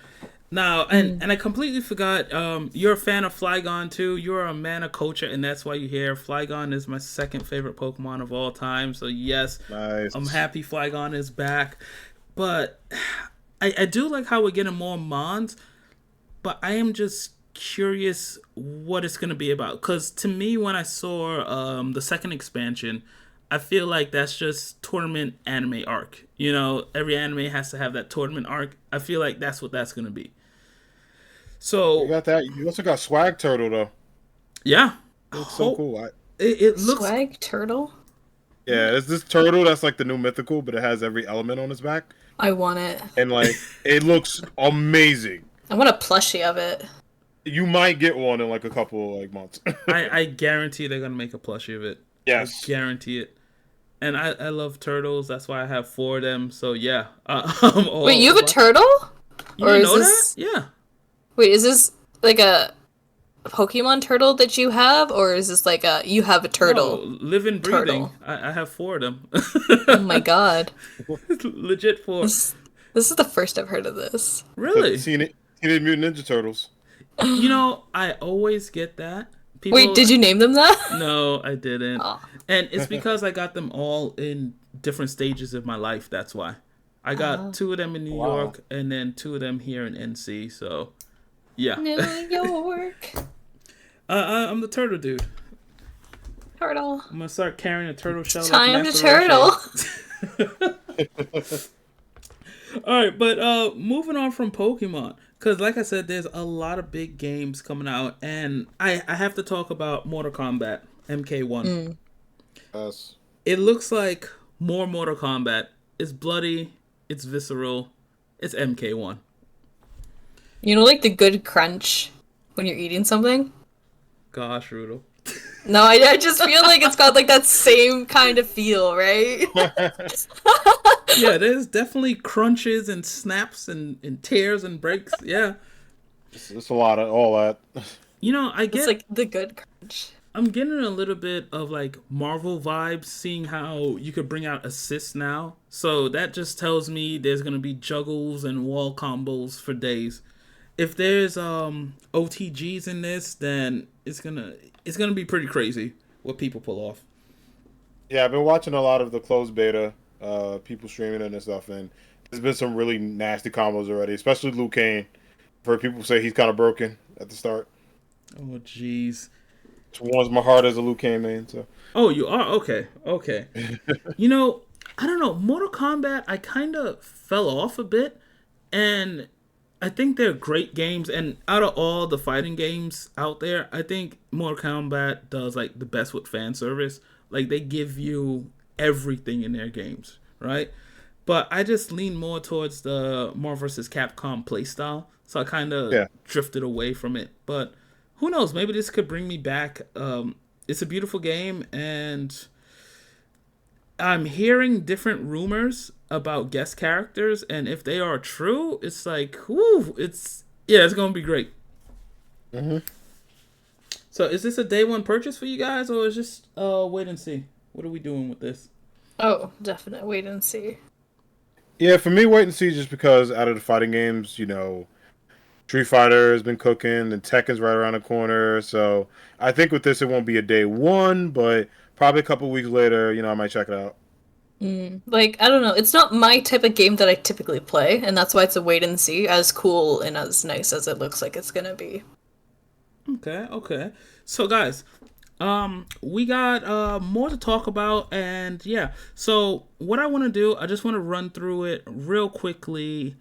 Now, and I completely forgot, you're a fan of Flygon too. You're a mana culture, and that's why you're here. Flygon is my second favorite Pokemon of all time. So yes, Nice. I'm happy Flygon is back. But I do like how we're getting more Mons, but I am just curious what it's going to be about. Because to me, when I saw the second expansion, I feel like that's just tournament anime arc. You know, every anime has to have that tournament arc. I feel like that's what that's going to be. So You got that. You also got Swag Turtle though. yeah, It's so cool. It looks Swag turtle? Yeah, it's this turtle that's like the new mythical, but it has every element on its back, I want it. and like it looks amazing. I want a plushie of it. You might get one in like a couple like months. I guarantee they're gonna make a plushie of it. I Yes. guarantee it. And I love turtles. That's why I have 4 of them. So yeah, Wait, you have a turtle? You Or didn't is know this... that? Yeah. Wait, is this like a Pokemon turtle that you have, or is this like a you have a turtle? No, living, breathing. Turtle. I have 4 of them. Oh my god. Legit 4. This is the first I've heard of this. Really? Teenage Mutant Ninja Turtles. You know, I always get that. People, Wait, did you name them that? No, I didn't. Oh. And it's because I got them all in different stages of my life. That's why. I got 2 of them in New York and then 2 of them here in NC. So, yeah. New York. I'm the turtle dude. Turtle. I'm gonna start carrying a turtle shell. Time like to Master turtle. All right, but moving on from Pokemon, because like I said, there's a lot of big games coming out, and I have to talk about Mortal Kombat MK1. Yes. It looks like more Mortal Kombat. It's bloody, it's visceral, it's MK1. You know, like the good crunch when you're eating something? Gosh, Rudel. No, I just feel like it's got like that same kind of feel, right? Yeah, there's definitely crunches and snaps and tears and breaks. Yeah. It's a lot of all that. You know, It's like the good crunch. I'm getting a little bit of like Marvel vibes, seeing how you could bring out assists now. So that just tells me there's gonna be juggles and wall combos for days. If there's OTGs in this, then it's gonna be pretty crazy what people pull off. Yeah, I've been watching a lot of the closed beta, people streaming it and stuff, and there's been some really nasty combos already, especially Liu Kang. I've heard people say he's kind of broken at the start. Oh jeez. Which warms my heart as a Liu Kang man. So. Oh, you are? Okay. You know, I don't know. Mortal Kombat, I kind of fell off a bit, and I think they're great games. And out of all the fighting games out there, I think Mortal Kombat does like the best with fan service. Like they give you everything in their games, right? But I just lean more towards the Marvel vs. Capcom playstyle, so I kind of drifted away from it. But who knows? Maybe this could bring me back. It's a beautiful game, and I'm hearing different rumors about guest characters, and if they are true, it's like, whoo, it's gonna be great. Mm-hmm. So, is this a day one purchase for you guys, or is just wait and see? What are we doing with this? Oh, definite wait and see. Yeah, for me, wait and see, just because out of the fighting games, you know, Street Fighter has been cooking, and Tekken's right around the corner. So I think with this, it won't be a day one, but probably a couple weeks later, you know, I might check it out. Like, I don't know. It's not my type of game that I typically play, and that's why it's a wait and see, as cool and as nice as it looks like it's gonna be. Okay. So, guys, we got more to talk about, and yeah. So, what I want to do, I just want to run through it real quickly,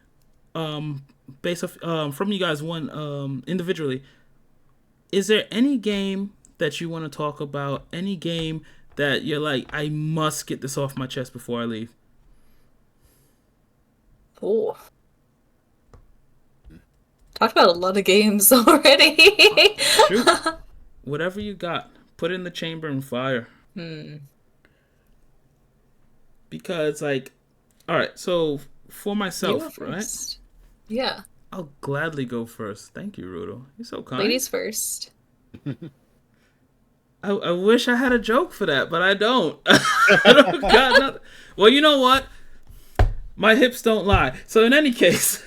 based off from you guys one individually. Is there any game that you want to talk about? Any game that you're like, I must get this off my chest before I leave? Oh. Talked about a lot of games already. Shoot. Whatever you got, put it in the chamber and fire. Because, like, all right, so for myself, right? Yeah. I'll gladly go first. Thank you, Rudel. You're so kind. Ladies first. I wish I had a joke for that, but I don't. I don't got nothing. Well, you know what? My hips don't lie. So in any case,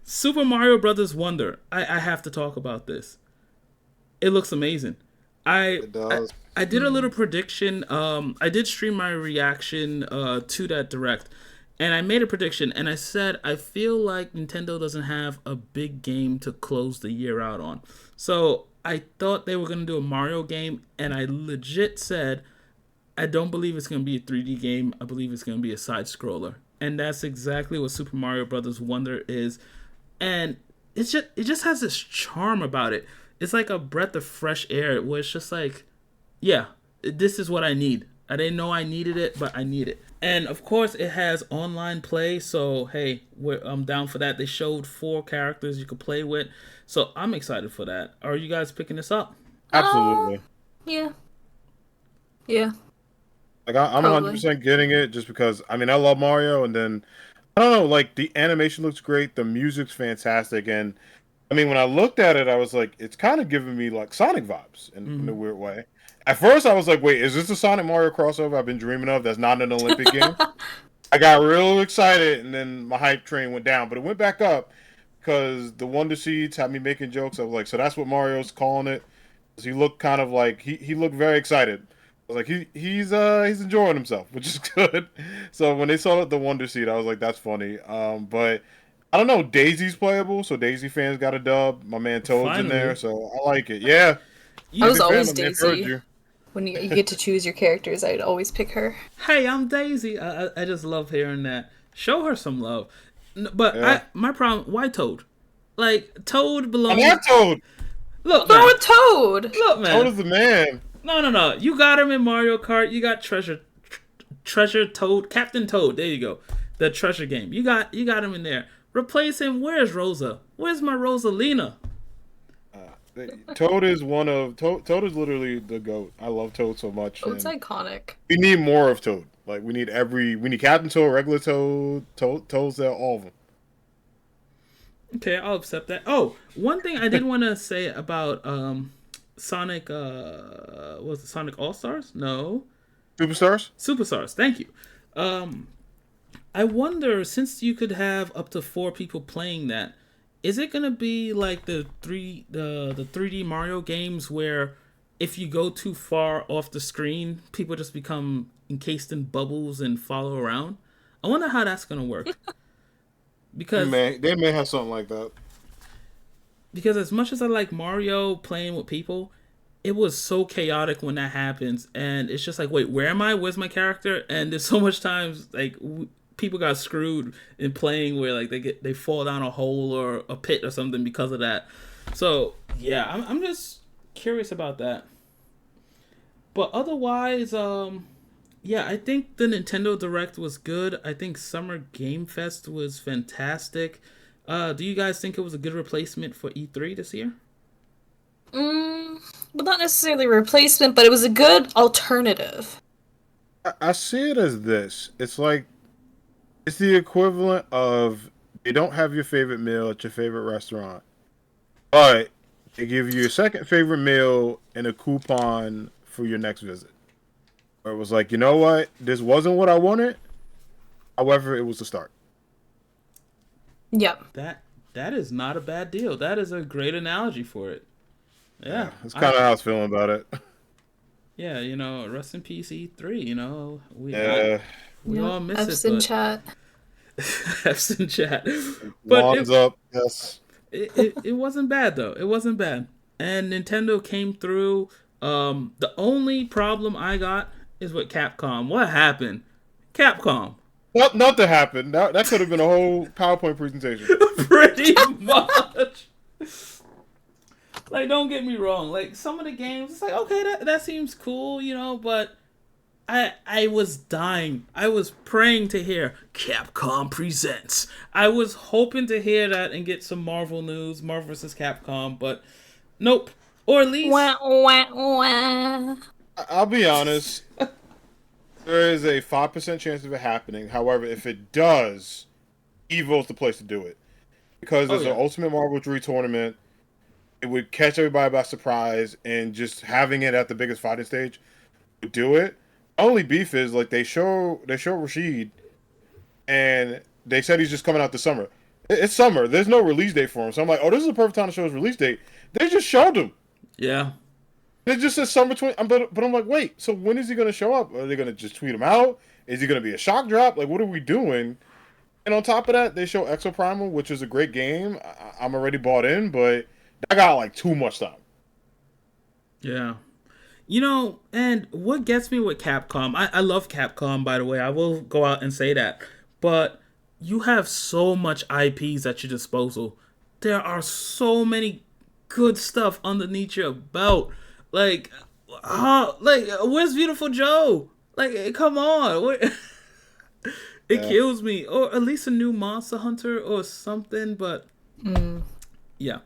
Super Mario Brothers Wonder. I have to talk about this. It looks amazing. It does. I did a little prediction. I did stream my reaction to that direct, and I made a prediction. And I said I feel like Nintendo doesn't have a big game to close the year out on. So I thought they were gonna do a Mario game, and I legit said I don't believe it's gonna be a 3D game. I believe it's gonna be a side scroller. And that's exactly what Super Mario Brothers Wonder is. And it just has this charm about it. It's like a breath of fresh air where it's just like, yeah, this is what I need. I didn't know I needed it, but I need it. And of course, it has online play. So hey, I'm down for that. They showed 4 characters you could play with, so I'm excited for that. Are you guys picking this up? Absolutely. Yeah. Yeah. Like I'm Probably. 100% getting it just because I mean I love Mario, and then I don't know, like the animation looks great, the music's fantastic, and I mean when I looked at it, I was like, it's kind of giving me like Sonic vibes in a weird way. At first, I was like, wait, is this a Sonic Mario crossover I've been dreaming of? That's not an Olympic game. I got real excited, and then my hype train went down, but it went back up because the Wonder Seeds had me making jokes. I was like, so that's what Mario's calling it. 'Cause he looked kind of like he looked very excited. I was like, he's enjoying himself, which is good. So when they saw the Wonder Seed, I was like, that's funny. But I don't know, Daisy's playable, so Daisy fans got a dub. My man Toad's in there, Finally. so I like it. Yeah, I was big fan. always My man heard Daisy. you. When you get to choose your characters, I'd always pick her. Hey, I'm Daisy. I just love hearing that. Show her some love. But Yeah. my problem, why Toad? Like Toad I'm belongs. not Toad. Look, Throw man. a Toad! Look, man. Toad is the man. No. You got him in Mario Kart. You got Treasure Toad, Captain Toad. There you go. The treasure game. You got him in there. Replace him. Where's Rosa? Where's my Rosalina? Toad is Toad is literally the GOAT. I love Toad so much. Oh, it's and iconic. we need more of Toad. Like we need Captain Toad, regular Toads there, all of them. Okay, I'll accept that. Oh, one thing I did want to say about Sonic. Was it Sonic All Stars? No. Superstars? Superstars. Thank you. I wonder, since you could have up to 4 people playing that, is it gonna be like the 3D Mario games where if you go too far off the screen, people just become encased in bubbles and follow around? I wonder how that's gonna work. Because They may have something like that. as much as I like Mario playing with people, it was so chaotic when that happens, and it's just like, wait, where am I? Where's my character? And there's so much times like people got screwed in playing where like they fall down a hole or a pit or something because of that. So yeah, I'm just curious about that. But otherwise, yeah, I think the Nintendo Direct was good. I think Summer Game Fest was fantastic. Do you guys think it was a good replacement for E3 this year? Well, not necessarily a replacement, but it was a good alternative. I see it as this. It's like it's the equivalent of you don't have your favorite meal at your favorite restaurant, but they give you your second favorite meal and a coupon for your next visit. Or it was like, you know what? This wasn't what I wanted. However, it was the start. Yep. That is not a bad deal. That is a great analogy for it. Yeah, That's kind of how I was feeling about it. Yeah, rest in peace E3. We all miss F's it. in But chat. F's in chat. But Lawns up, yes. it wasn't bad though. It wasn't bad. And Nintendo came through. The only problem I got is with Capcom. What happened? Capcom. Nothing happened. That could have been a whole PowerPoint presentation. Pretty much. Like, don't get me wrong. Like, some of the games, it's like, okay, that seems cool, but I was dying. I was praying to hear Capcom Presents. I was hoping to hear that and get some Marvel news, Marvel vs. Capcom, but nope. Or at least... Wah, wah, wah. I'll be honest. There is a 5% chance of it happening. However, if it does, Evo's the place to do it. Because there's an Ultimate Marvel 3 tournament. It would catch everybody by surprise, and just having it at the biggest fighting stage would do it. Only beef is like they show Rashid, and they said he's just coming out this summer. It's summer. There's no release date for him. So I'm like, oh, this is the perfect time to show his release date. They just showed him. Yeah. It just says summer 20. But I'm like, wait. So when is he going to show up? Are they going to just tweet him out? Is he going to be a shock drop? Like, what are we doing? And on top of that, they show Exo Primal, which is a great game. I'm already bought in, but I got like too much time. Yeah. And what gets me with Capcom, I love Capcom, by the way. I will go out and say that. But you have so much IPs at your disposal. There are so many good stuff underneath your belt. Like, where's Beautiful Joe? Like, come on. It Yeah. kills me. Or at least a new Monster Hunter or something. But yeah.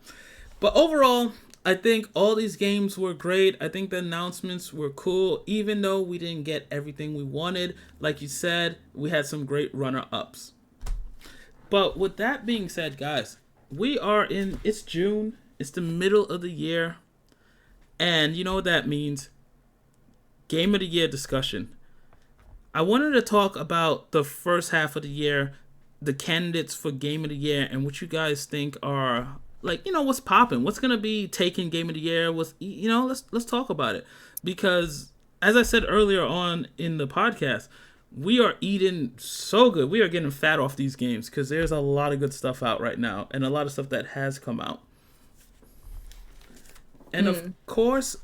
But overall, I think all these games were great. I think the announcements were cool, even though we didn't get everything we wanted. Like you said, we had some great runner-ups. But with that being said, guys, it's June. It's the middle of the year. And you know what that means? Game of the Year discussion. I wanted to talk about the first half of the year, the candidates for Game of the Year, and what you guys think are, like, what's popping, what's gonna be taking Game of the Year. Let's talk about it, because as I said earlier on in the podcast, we are eating so good. We are getting fat off these games because there's a lot of good stuff out right now, and a lot of stuff that has come out. And of course,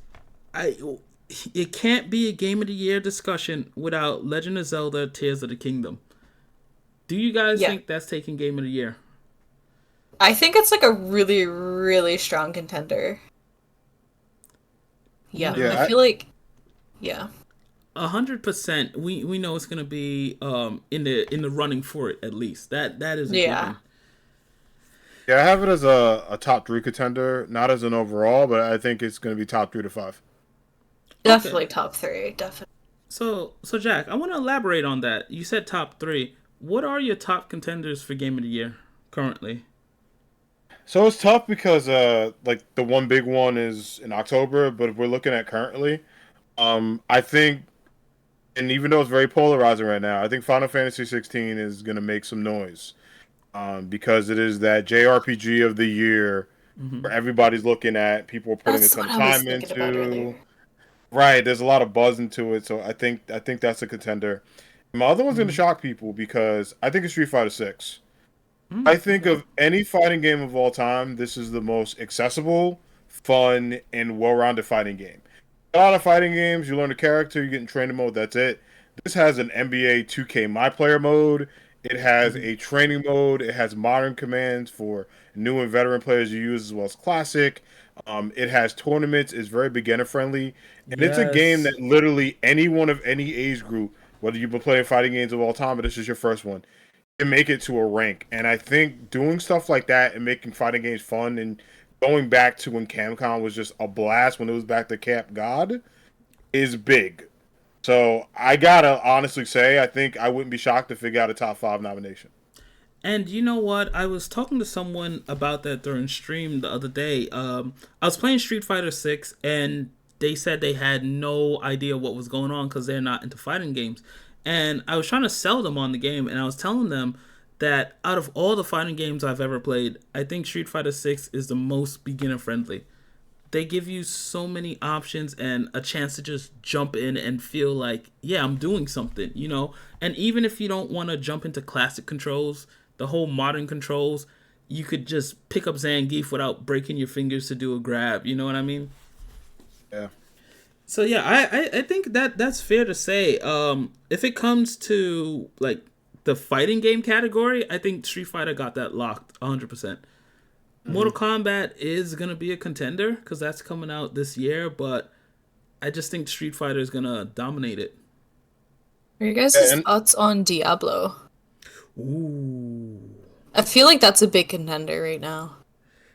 it can't be a Game of the Year discussion without Legend of Zelda: Tears of the Kingdom. Do you guys think that's taking Game of the Year? I think it's like a really, really strong contender. Yeah, I feel like, 100%. We know it's gonna be in the running for it, at least. That is a given. Yeah, I have it as a top 3 contender, not as an overall, but I think it's going to be top 3 to 5. Definitely top 3, definitely. So Jack, I want to elaborate on that. You said top 3. What are your top contenders for Game of the Year currently? So it's tough because like the one big one is in October, but if we're looking at currently, I think, and even though it's very polarizing right now, I think Final Fantasy 16 is going to make some noise. Because it is that JRPG of the year where everybody's looking at, people are putting a ton of time into. Right, there's a lot of buzz into it, so I think that's a contender. My other one's going to shock people because I think it's Street Fighter 6. I think of any fighting game of all time, this is the most accessible, fun, and well-rounded fighting game. A lot of fighting games, you learn a character, you get in training mode, that's it. This has an NBA 2K My Player mode. It has a training mode. It has modern commands for new and veteran players to use, as well as classic. It has tournaments. It's very beginner friendly, and it's a game that literally anyone of any age group, whether you've been playing fighting games of all time, but this is your first one, can make it to a rank. And I think doing stuff like that and making fighting games fun, and going back to when Capcom was just a blast, when it was back to Cap God, is big. So I gotta honestly say, I think I wouldn't be shocked if it got a top 5 nomination. And you know what? I was talking to someone about that during stream the other day. I was playing Street Fighter 6, and they said they had no idea what was going on because they're not into fighting games. And I was trying to sell them on the game, and I was telling them that out of all the fighting games I've ever played, I think Street Fighter 6 is the most beginner friendly. They give you so many options and a chance to just jump in and feel like, yeah, I'm doing something, And even if you don't want to jump into classic controls, the whole modern controls, you could just pick up Zangief without breaking your fingers to do a grab. You know what I mean? Yeah. So yeah, I think that's fair to say. If it comes to like the fighting game category, I think Street Fighter got that locked 100%. Mortal Kombat is going to be a contender because that's coming out this year, but I just think Street Fighter is going to dominate it. What are your guys' thoughts on Diablo? Ooh. I feel like that's a big contender right now.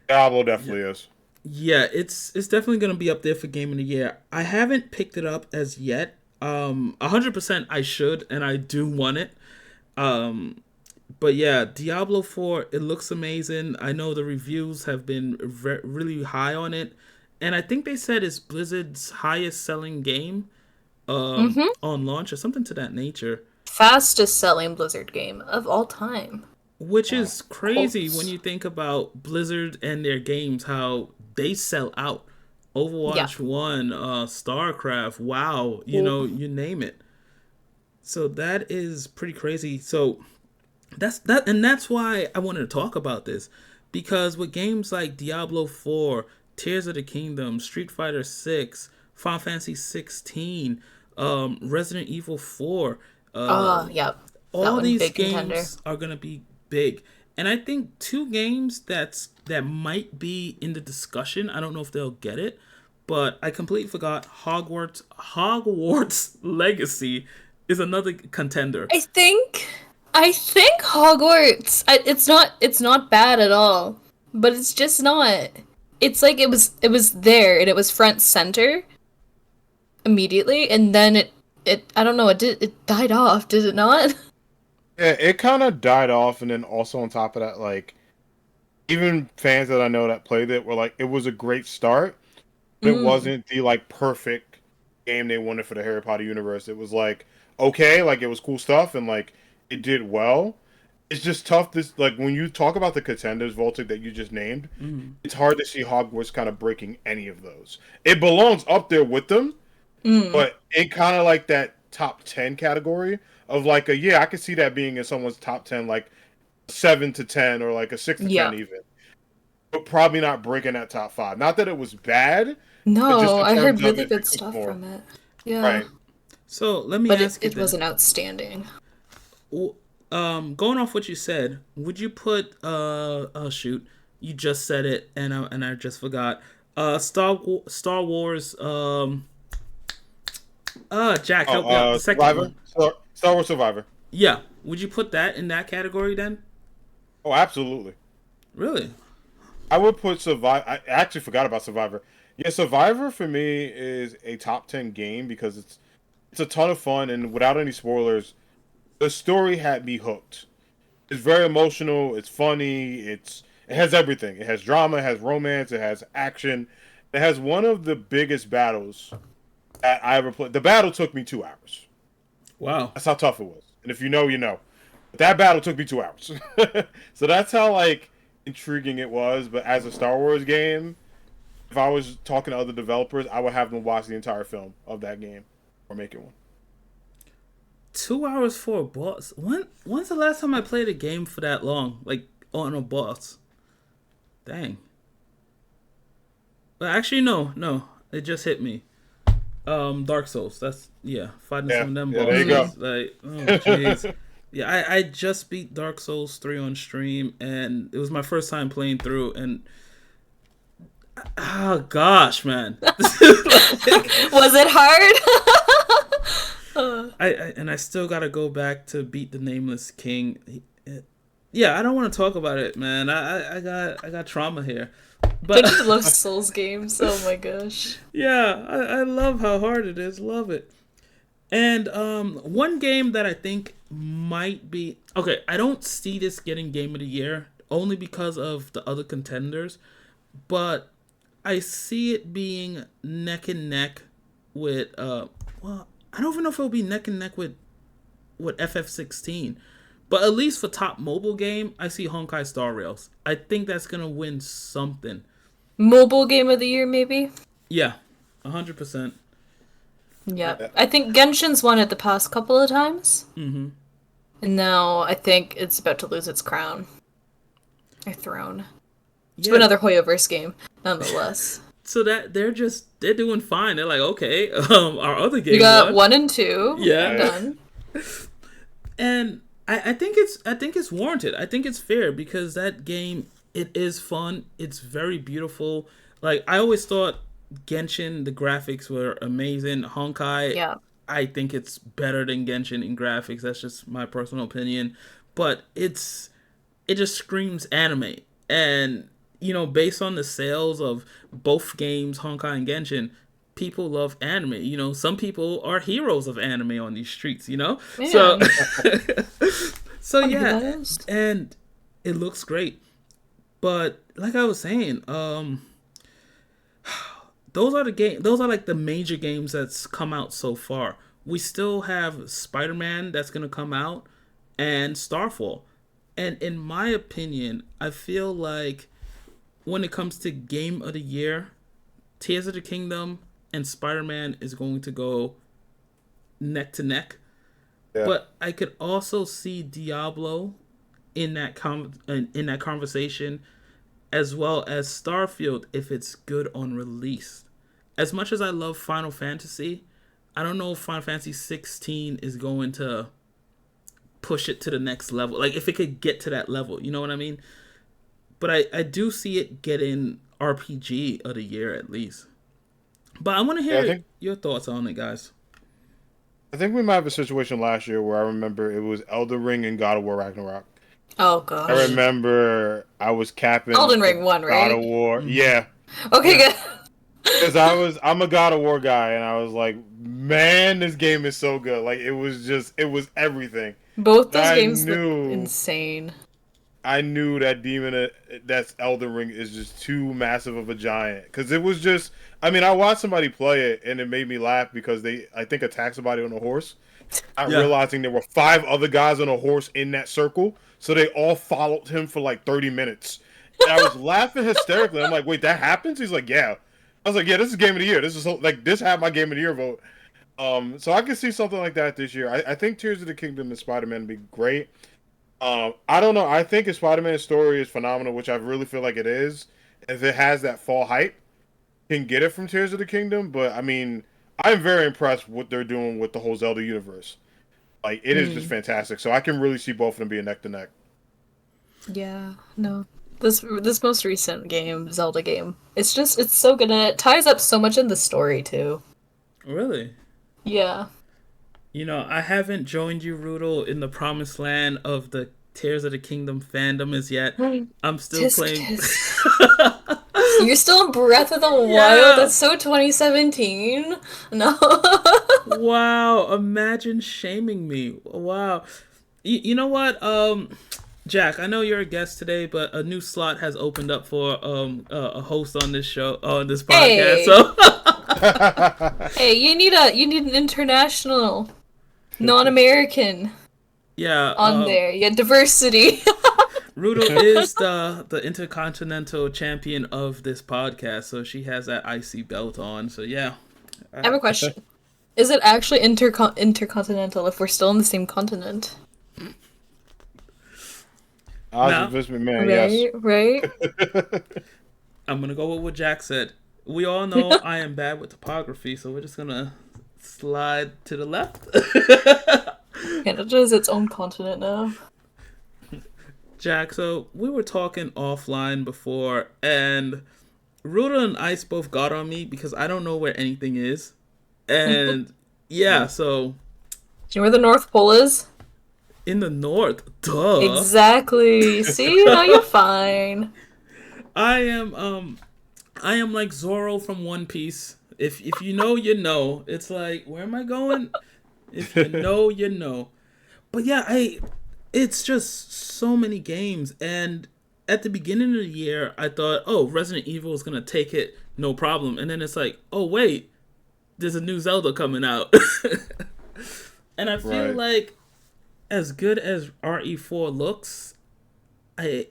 Diablo definitely is. Yeah, it's definitely going to be up there for Game of the Year. I haven't picked it up as yet. 100% I should, and I do want it. But yeah, Diablo 4, it looks amazing. I know the reviews have been really high on it. And I think they said it's Blizzard's highest selling game on launch or something to that nature. Fastest selling Blizzard game of all time. Which is crazy when you think about Blizzard and their games, how they sell out. Overwatch 1, StarCraft, WoW, you name it. So that is pretty crazy. So that's why I wanted to talk about this, because with games like Diablo 4, Tears of the Kingdom, Street Fighter 6, Final Fantasy 16, Resident Evil 4, all these games are gonna be big. And I think 2 games that might be in the discussion, I don't know if they'll get it, but I completely forgot Hogwarts Legacy is another contender. I think Hogwarts. It's not bad at all, but it's just not. It's like it was there and it was front center immediately, and then it I don't know, it died off, did it not? Yeah, it kind of died off, and then also on top of that, like even fans that I know that played it were like, it was a great start, but it Mm, wasn't the like perfect game they wanted for the Harry Potter universe. It was like okay, like it was cool stuff, and like it did well. It's just tough. This like when you talk about the contenders, Voltic, that you just named, Mm. it's hard to see Hogwarts kind of breaking any of those. It belongs up there with them, mm, but it kind of like that top 10 category of like a yeah, I could see that being in someone's top 10, like 7 to 10 or like a 6 to 10 yeah. even, but probably not breaking that top five. Not that it was bad, but just No, in I heard terms of really if it good took stuff more. from it. Yeah. Right. So let me But it, ask you it then. wasn't outstanding. Going off what you said, would you put oh shoot, you just said it and I just forgot. Star Wars Jack, Oh, help me out. The second Survivor, one. Star Wars Survivor. Yeah, would you put that in that category then? Oh, absolutely. Really? I would put Survivor. I actually forgot about Survivor. Yeah, Survivor for me is a top 10 game because it's a ton of fun, and without any spoilers, the story had me hooked. It's very emotional. It's funny. It has everything. It has drama. It has romance. It has action. It has one of the biggest battles that I ever played. The battle took me 2 hours. Wow. That's how tough it was. And if you know, you know. But that battle took me 2 hours. So that's how like intriguing it was. But as a Star Wars game, if I was talking to other developers, I would have them watch the entire film of that game or make it one. 2 hours for a boss. When's the last time I played a game for that long? Like on a boss. Dang. But actually no. It just hit me. Dark Souls. That's yeah, fighting Yeah, some of them yeah. There you go. bosses. Like, oh jeez. Yeah, I just beat Dark Souls 3 on stream and it was my first time playing through and oh gosh, man. Was it hard? And I still gotta go back to beat the Nameless King. Yeah, I don't want to talk about it, man. I got trauma here, but Don't you love Souls games? Oh my gosh. yeah, I love how hard it is. Love it. And one game that I think might be okay. I don't see this getting Game of the Year only because of the other contenders, but I see it being neck and neck with well, I don't even know if it'll be neck and neck with FF16, but at least for top mobile game, I see Honkai Star Rails. I think that's gonna win something. Mobile game of the year, maybe? Yeah, 100%. Yep. Yeah. I think Genshin's won it the past couple of times. Mm-hmm. And now I think it's about to lose its crown. Or throne. To Yeah. another Hoyoverse game, nonetheless. So that they're doing fine. They're like, okay, our other We game got won. 1 and 2. Yeah. Done. And I think it's warranted. I think it's fair because that game it is fun. It's very beautiful. Like I always thought Genshin the graphics were amazing. Honkai Yeah. I think it's better than Genshin in graphics. That's just my personal opinion. But it just screams anime. And based on the sales of both games, Honkai and Genshin, people love anime. Some people are heroes of anime on these streets. So Man. so Wonder who yeah, that is. and it looks great. But like I was saying, those are like the major games that's come out so far. We still have Spider-Man that's going to come out and Starfall. And in my opinion, I feel like when it comes to game of the year, Tears of the Kingdom and Spider-Man is going to go neck to neck. Yeah. But I could also see Diablo in in that conversation, as well as Starfield if it's good on release. As much as I love Final Fantasy, I don't know if Final Fantasy 16 is going to push it to the next level. Like if it could get to that level, you know what I mean? But I do see it getting RPG of the year at least. But I want to Yeah, I hear think your thoughts on it, guys. I think we might have a situation last year where I remember it was Elden Ring and God of War Ragnarok. Oh I gosh. remember I was capping Elden for Ring won, God of right? War. Mm-hmm. Yeah. Okay, Yeah. good. Because I'm a God of War guy, and I was like, man, this game is so good. Like it was everything. Both And those games look insane. I knew that that's Elden Ring is just too massive of a giant. Because it was just, I mean, I watched somebody play it, and it made me laugh because they, I think, attacked somebody on a horse. Not Yeah. realizing there were 5 other guys on a horse in that circle, so they all followed him for like 30 minutes. And I was laughing hysterically. I'm like, wait, that happens? He's like, yeah. I was like, yeah, this is game of the year. This is like this had my game of the year vote. So I could see something like that this year. I think Tears of the Kingdom and Spider-Man would be great. I don't know. I think if Spider-Man's story is phenomenal, which I really feel like it is, if it has that fall hype, can get it from Tears of the Kingdom. But I mean, I'm very impressed with what they're doing with the whole Zelda universe. Like it is just Mm, fantastic. So I can really see both of them being neck to neck. yeah, no. This most recent game, Zelda game, it's so good and it ties up so much in the story too. Really? Yeah. You know, I haven't joined you, Rudel, in the promised land of the Tears of the Kingdom fandom as yet. I'm still Tisk playing. tisk. You're still in Breath of the Wild? Yeah. That's so 2017. No. Wow. Imagine shaming me. Wow. You know what? Jack, I know you're a guest today, but a new slot has opened up for a host on this show on this podcast. Hey. So Hey, you need an international, non-American yeah, on there. You get diversity. Rudel is the intercontinental champion of this podcast, so she has that icy belt on. So yeah, I have a question. Is it actually intercontinental if we're still in the same continent? Ozzy now Vince McMahon, yes. Right? I'm gonna go with what Jack said. We all know I am bad with topography, so we're just gonna slide to the left. Canada is its own continent now. Jack, so we were talking offline before, and Ruda and Ice both got on me because I don't know where anything is. And yeah, so Do you know where the North Pole is? in the north, duh. Exactly. See, now you're fine. I am like Zoro from One Piece. If you know, you know. It's like, where am I going? If you know, you know. But yeah, it's just so many games, and at the beginning of the year I thought, oh, Resident Evil is gonna take it no problem, and then it's like, oh wait, there's a new Zelda coming out. And I feel Right. like as good as RE4 looks, I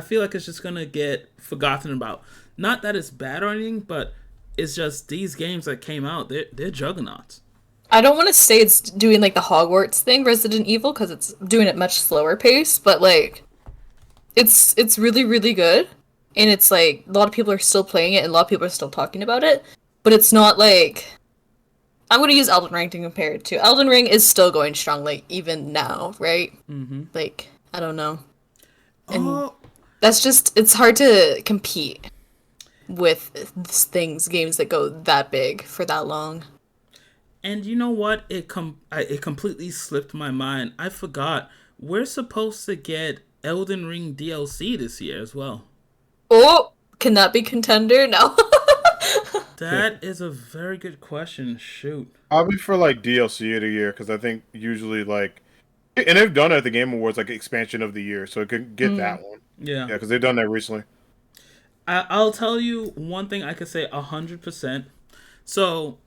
feel like it's just gonna get forgotten about. Not that it's bad or anything, but it's just these games that came out, they're juggernauts. I don't want to say it's doing like the Hogwarts thing, Resident Evil, because it's doing it much slower pace, but like it's really really good, and it's like a lot of people are still playing it, and a lot of people are still talking about it, but it's not like I'm gonna use Elden Ring to compare it to. Elden Ring is still going strong, like even now, right? Mm-hmm. Like I don't know, and Oh, that's just it's hard to compete with games that go that big for that long. and you know what? It completely slipped my mind. I forgot we're supposed to get Elden Ring DLC this year as well. Oh, can that be contender? No. That is a very good question. Shoot. Probably for like DLC of the year, because I think usually like, and they've done it at the Game Awards, like expansion of the year, so it could get that one. Yeah. Yeah, because they've done that recently. I'll tell you one thing I could say 100%. So,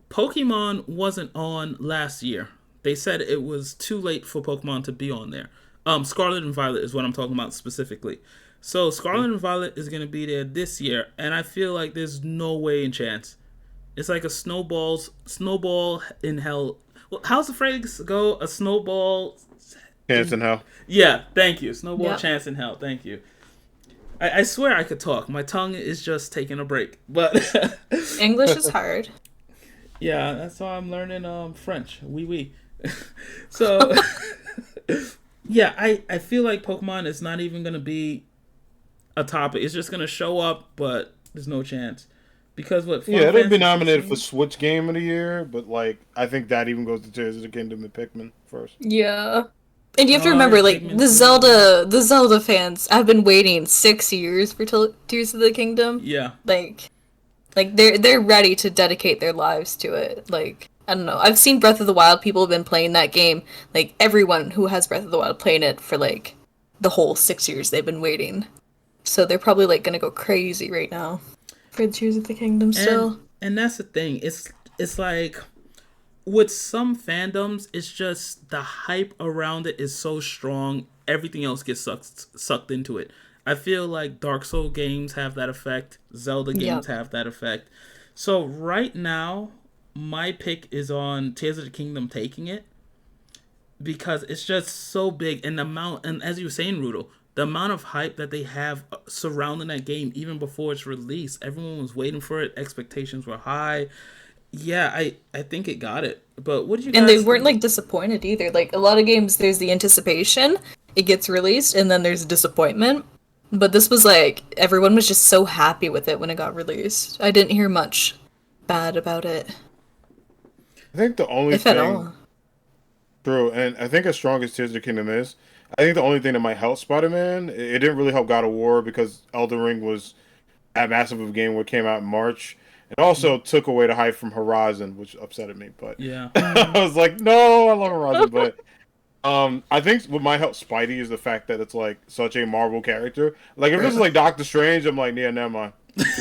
Pokemon wasn't on last year. They said it was too late for Pokemon to be on there. Scarlet and Violet is what I'm talking about specifically. So Scarlet and Violet is gonna be there this year, and I feel like there's no way in chance. It's like a snowball in hell. Well, how's the phrase go? A snowball. Chance in hell. Yeah, thank you. Snowball Yeah. chance in hell. Thank you. I swear I could talk. My tongue is just taking a break. But English is hard. yeah, that's why I'm learning French. Oui, oui. So yeah, I feel like Pokemon is not even gonna be a topic. It's just gonna show up, but there's no chance. Because what? Yeah, it'll be Fantasy nominated 16? for Switch Game of the Year, but like I think that even goes to Tears of the Kingdom and Pikmin first. Yeah. And you have to Oh, yeah, remember, like, Pikmin too. The Zelda fans have been waiting 6 years for Tears of the Kingdom. Yeah. Like, they're ready to dedicate their lives to it. Like, I don't know. I've seen Breath of the Wild. People have been playing that game. Like, everyone who has Breath of the Wild playing it for like the whole 6 years they've been waiting. So they're probably like gonna go crazy right now for Tears of the Kingdom still. And that's the thing. It's like with some fandoms, it's just the hype around it is so strong. Everything else gets sucked into it. I feel like Dark Soul games have that effect. Zelda games Yep. have that effect. So right now, my pick is on Tears of the Kingdom taking it because it's just so big and the amount. And as you were saying, Rudel, the amount of hype that they have surrounding that game even before it's released, everyone was waiting for it. Expectations were high. Yeah, I think it got it. But what do you guys And they weren't think? like disappointed either. Like a lot of games, there's the anticipation, it gets released, and then there's disappointment. But this was like everyone was just so happy with it when it got released. I didn't hear much bad about it, I think the only if at thing all. true, and I think as strong as Tears of the Kingdom is, I think the only thing that might help Spider-Man, it didn't really help God of War because Elden Ring was that massive of a game where it came out in March. It also took away the hype from Horizon, which upsetted me. But Yeah. I was like, no, I love Horizon. But I think what might help Spidey is the fact that it's like such a Marvel character. Like if this is like Doctor Strange, I'm like, yeah, never mind.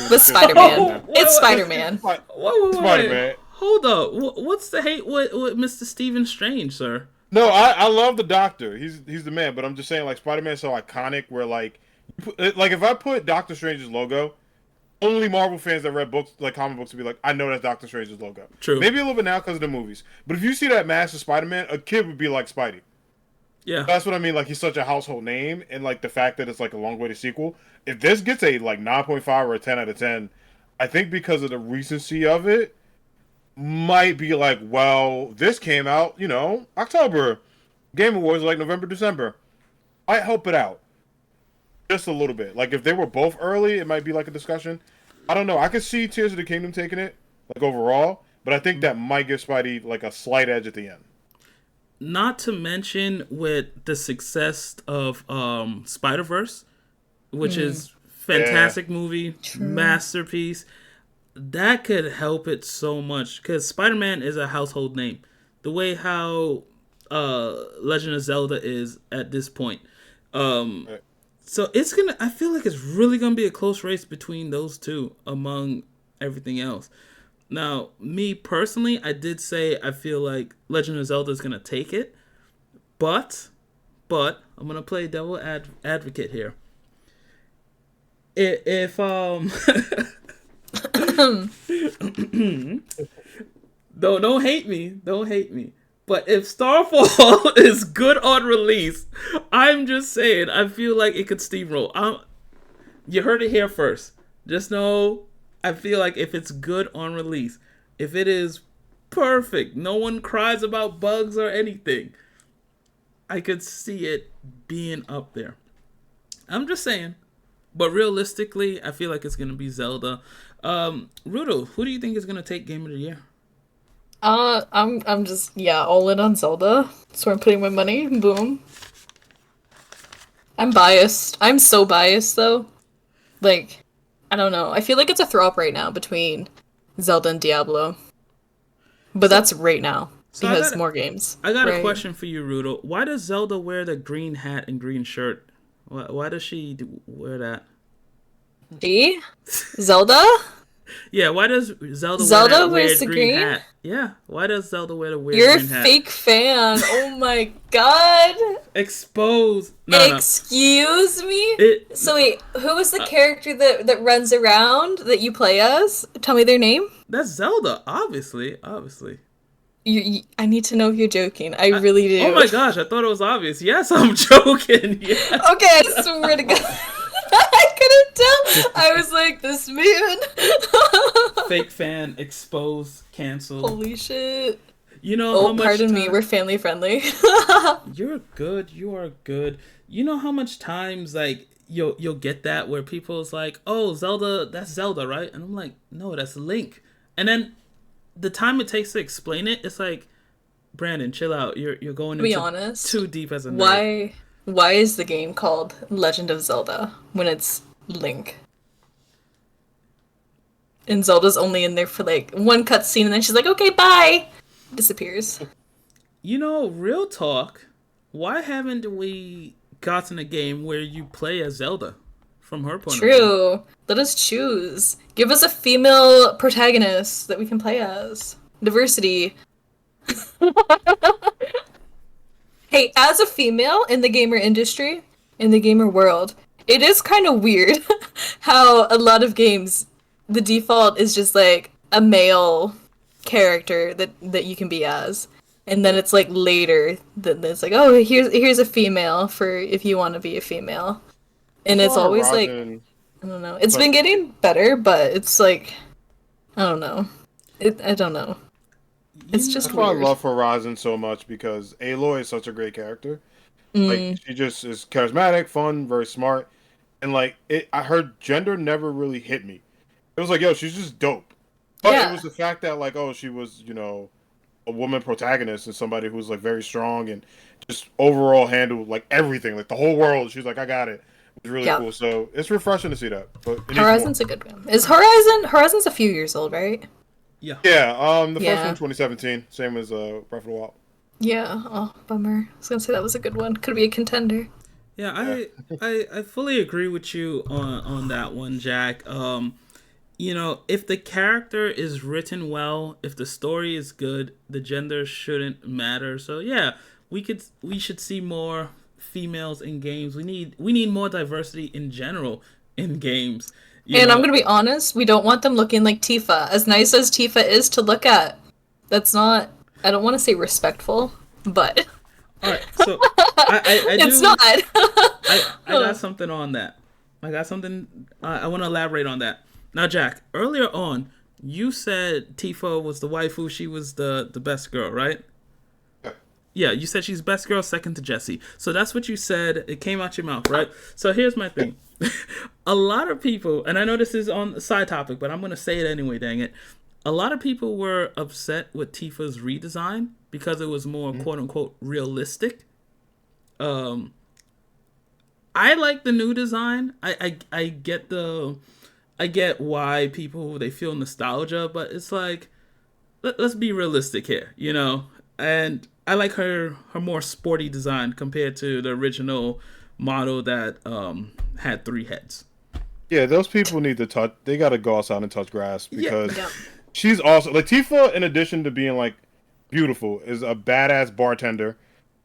But Spider-Man, Oh, it's wait, Spider-Man. Spider-Man. Hold up. What's the hate with Mr. Stephen Strange, sir? No, I love the Doctor. He's the man. But I'm just saying, like Spider-Man's so iconic. Where like if I put Doctor Strange's logo, only Marvel fans that read books, like comic books, would be like, I know that's Doctor Strange's logo. True. Maybe a little bit now because of the movies. But if you see that mask of Spider-Man, a kid would be like Spidey. Yeah. That's what I mean. Like he's such a household name, and like the fact that it's like a long way to sequel. If this gets a like 9.5 or a 10 out of 10, I think because of the recency of it, might be like, well, this came out, October. Game Awards like November, December. Might help it out just a little bit. Like if they were both early, it might be like a discussion. I don't know. I could see Tears of the Kingdom taking it like overall, but I think that might give Spidey like a slight edge at the end. Not to mention with the success of Spider-Verse, which is fantastic movie, masterpiece. That could help it so much because Spider-Man is a household name. The way how Legend of Zelda is at this point. Right. So it's gonna. I feel like it's really gonna be a close race between those two among everything else. Now, me personally, I did say I feel like Legend of Zelda is gonna take it, but I'm gonna play devil advocate here. If don't hate me, don't hate me. But if Starfall is good on release, I'm just saying I feel like it could steamroll. You heard it here first. Just know I feel like if it's good on release, if it is perfect, no one cries about bugs or anything, I could see it being up there. I'm just saying. But realistically, I feel like it's gonna be Zelda. Rudel, who do you think is gonna take Game of the Year? I'm just all in on Zelda. So I'm putting my money. Boom. I'm biased. I'm so biased though. Like, I don't know. I feel like it's a throw up right now between Zelda and Diablo. But that's right now So because more games. I got a right? question for you, Rudel. Why does Zelda wear the green hat and green shirt? Why does she wear that? She? Zelda? Yeah, why does Zelda wear Zelda that wears weird the green green? hat? Yeah, why does Zelda wear the weird You're a green hat? fake fan. Oh my god. Expose. No. Excuse me? It, So wait, who is the character that runs around that you play as? Tell me their name. that's Zelda, obviously. I need to know if you're joking. I really do. Oh my gosh, I thought it was obvious. Yes, I'm joking. Yeah. Okay, I swear to God. I couldn't tell. I was like, this man. Fake fan, exposed, canceled. Holy shit. You know how Oh, much pardon me, time... we're family friendly. You're good. You are good. You know how much times like you'll get that where people's like, "Oh, Zelda, that's Zelda, right?" And I'm like, "No, that's Link." And then the time it takes to explain it, it's like, "Brandon, chill out. You're going To be into honest, too deep as a nerd." why is the game called Legend of Zelda when it's Link? And Zelda's only in there for like one cutscene and then she's like, okay, bye! Disappears. You know, real talk. Why haven't we gotten a game where you play as Zelda from her point of view? True. Let us choose. Give us a female protagonist that we can play as. Diversity. Hey, as a female in the gamer industry, in the gamer world, it is kind of weird how a lot of games, the default is just like a male character that you can be as. And then it's like later that it's like, oh, here's a female for if you want to be a female. And That's it's why always like, Horizon. I don't know. It's Like, been getting better, but it's like, I don't know. I don't know. You It's just that's why I weird. love Horizon so much because Aloy is such a great character. Like Mm, she just is charismatic, fun, very smart, and like her gender never really hit me. It was like, yo, she's just dope. But it yeah. was the fact that like, oh, she was, a woman protagonist and somebody who's like very strong and just overall handled like everything, like the whole world. She's like, I got it. It was really Yeah. cool. So it's refreshing to see that. But it needs more. Horizon's a good one. Is Horizon's a few years old, right? Yeah. Yeah, the first one Yeah. 2017, same as Breath of the Wild. Yeah. Oh, bummer. I was gonna say that was a good one. Could be a contender. Yeah, Yeah. I fully agree with you on that one, Jack. You know, if the character is written well, if the story is good, the gender shouldn't matter. So yeah, we should see more females in games. We need more diversity in general in games. You And I'm know, gonna be honest, we don't want them looking like Tifa. As nice as Tifa is to look at, that's not. I don't want to say respectful, but all right. So I it's do not. I got something on that. I got something. I want to elaborate on that. Now, Jack, earlier on, you said Tifa was the waifu. She was the best girl, right? Yeah, you said she's best girl, second to Jessie. So that's what you said. It came out your mouth, right? So here's my thing. A lot of people, and I know this is on a side topic, but I'm going to say it anyway, dang it. A lot of people were upset with Tifa's redesign because it was more quote unquote realistic. Um, I like the new design. I get why people they feel nostalgia, but it's like let's be realistic here, you know. And I like her more sporty design compared to the original model that had three heads. Yeah, those people need to touch. They got to go outside and touch grass because Yeah. she's also like Tifa. In addition to being like beautiful, is a badass bartender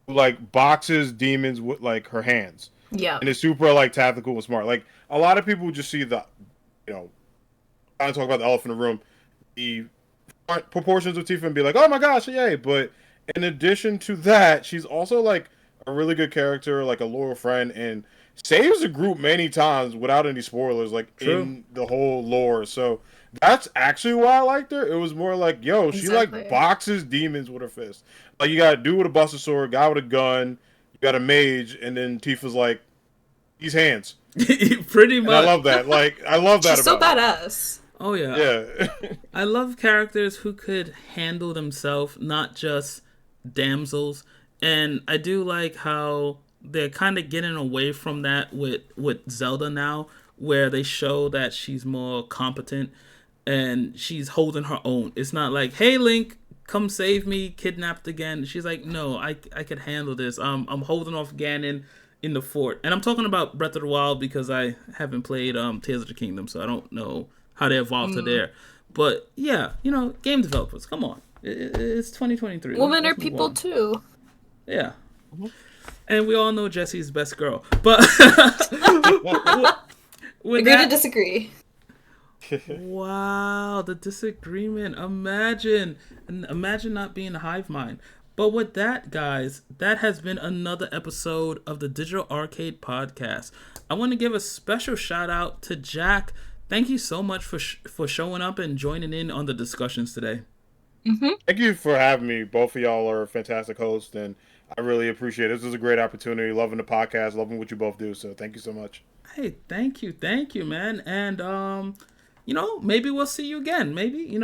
who like boxes demons with like her hands Yeah. and is super like tactical and smart. Like a lot of people just see the, trying to talk about the elephant in the room, the proportions of Tifa and be like, oh my gosh, yay! But in addition to that, she's also like a really good character, like a loyal friend, and saves the group many times without any spoilers, like True. in the whole lore. So that's actually why I liked her. It was more like, yo, she Exactly. like boxes demons with her fist. Like you got a dude with a buster sword, guy with a gun, you got a mage, and then Tifa's like, these hands. Pretty And I much. love that. Like I love that She's so about badass. Oh yeah. her. Yeah. I love characters who could handle themselves, not just damsels. And I do like how they're kind of getting away from that with Zelda now, where they show that she's more competent and she's holding her own. It's not like, hey Link, come save me, kidnapped again. She's like, no, I could handle this. I'm holding off Ganon in the fort. And I'm talking about Breath of the Wild because I haven't played Tears of the Kingdom, so I don't know how they evolved to there. But yeah, you know, game developers, come on. It's 2023. Women are Let's move people on. too. Yeah. And we all know Jesse's best girl. But with Agree to that, disagree. wow, the disagreement. Imagine not being a hive mind. But with that, guys, that has been another episode of the Digital Arcade Podcast. I want to give a special shout out to Jack. Thank you so much for showing up and joining in on the discussions today. Mm-hmm. Thank you for having me. Both of y'all are fantastic hosts, and I really appreciate it. This was a great opportunity. Loving the podcast, loving what you both do. So thank you so much. Hey, thank you, man. And maybe we'll see you again. Maybe,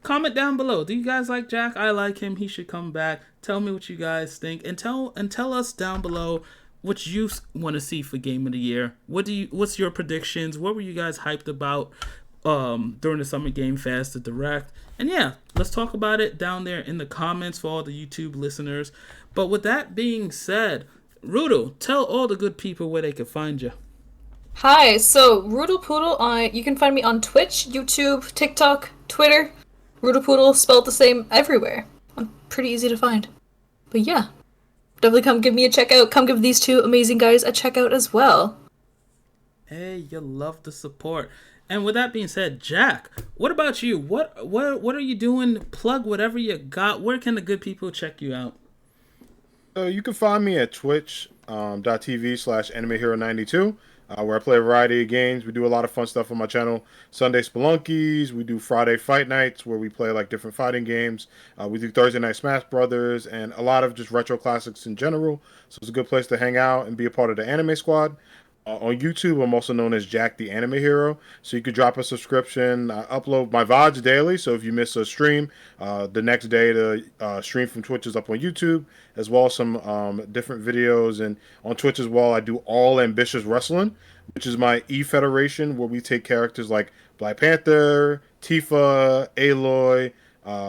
comment down below. Do you guys like Jack? I like him. He should come back. Tell me what you guys think, and tell us down below what you want to see for Game of the Year. What's your predictions? What were you guys hyped about during the Summer Game Fest, the Direct? And yeah, let's talk about it down there in the comments for all the YouTube listeners. But with that being said, Rudel, tell all the good people where they can find you. Hi, so Rudel Poodle, you can find me on Twitch, YouTube, TikTok, Twitter. Rudel Poodle spelled the same everywhere. I'm pretty easy to find. But yeah, definitely come give me a check out. Come give these two amazing guys a check out as well. Hey, you love the support. And with that being said, Jack, what about you? What are you doing? Plug whatever you got. Where can the good people check you out? So you can find me at twitch.tv/animehero92, where I play a variety of games. We do a lot of fun stuff on my channel. Sunday Spelunkies. We do Friday Fight Nights, where we play like different fighting games. We do Thursday Night Smash Brothers, and a lot of just retro classics in general. So it's a good place to hang out and be a part of the anime squad. On YouTube, I'm also known as Jack the Anime Hero. So you could drop a subscription. I upload my VODs daily. So if you miss a stream, the next day the stream from Twitch is up on YouTube, as well as some different videos. And on Twitch as well, I do All Ambitious Wrestling, which is my E-Federation, where we take characters like Black Panther, Tifa, Aloy,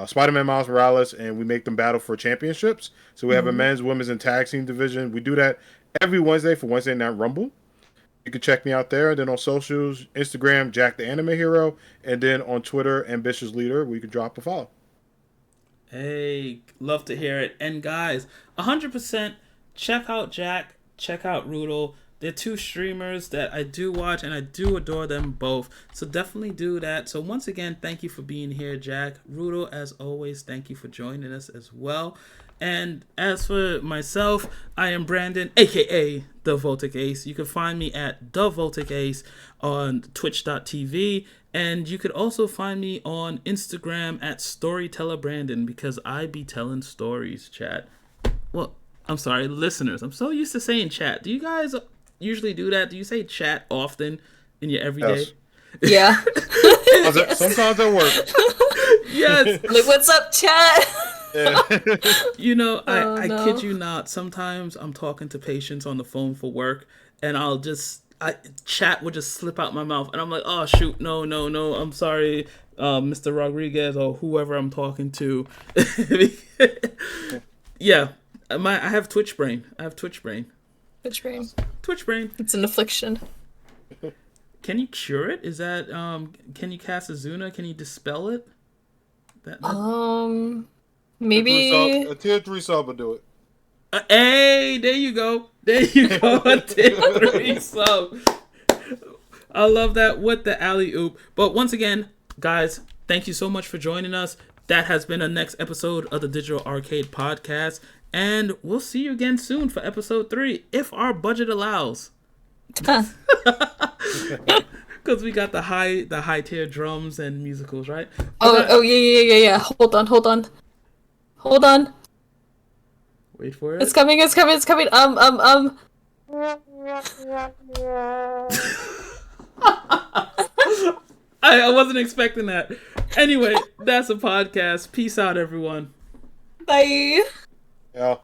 Spider-Man Miles Morales, and we make them battle for championships. So we have a men's, women's, and tag team division. We do that every Wednesday for Wednesday Night Rumble. You can check me out there. And then on socials, Instagram, Jack the Anime Hero. And then on Twitter, Ambitious Leader, where you can drop a follow. Hey, love to hear it. And guys, 100% check out Jack, check out Rudel. They're two streamers that I do watch and I do adore them both. So definitely do that. So once again, thank you for being here, Jack. Rudel, as always, thank you for joining us as well. And as for myself, I am Brandon, aka The Voltic Ace. You can find me at The Voltic Ace on twitch.tv. And you could also find me on Instagram at Storyteller Brandon, because I be telling stories, chat. Well, I'm sorry, listeners. I'm so used to saying chat. Do you guys usually do that? Do you say chat often in your everyday? Yes. Yeah. Sometimes at work. Yes. Like, what's up, chat? Yeah. I no. kid you not. Sometimes I'm talking to patients on the phone for work, and chat would just slip out my mouth, and I'm like, oh shoot, no, I'm sorry, Mr. Rodriguez or whoever I'm talking to. Yeah, I have Twitch brain. Twitch brain. Twitch brain. It's an affliction. Can you cure it? Is that can you cast Azuna? Can you dispel it? Maybe A tier 3 sub will do it. Hey, there you go. A tier 3 sub. I love that with the alley oop. But once again, guys, thank you so much for joining us. That has been a next episode of the Digital Arcade Podcast, and we'll see you again soon for episode 3 if our budget allows. Because we got the high tier drums and musicals, right? Yeah. Hold on. Wait for it. It's coming. I wasn't expecting that. Anyway, that's a podcast. Peace out, everyone. Bye. Yeah.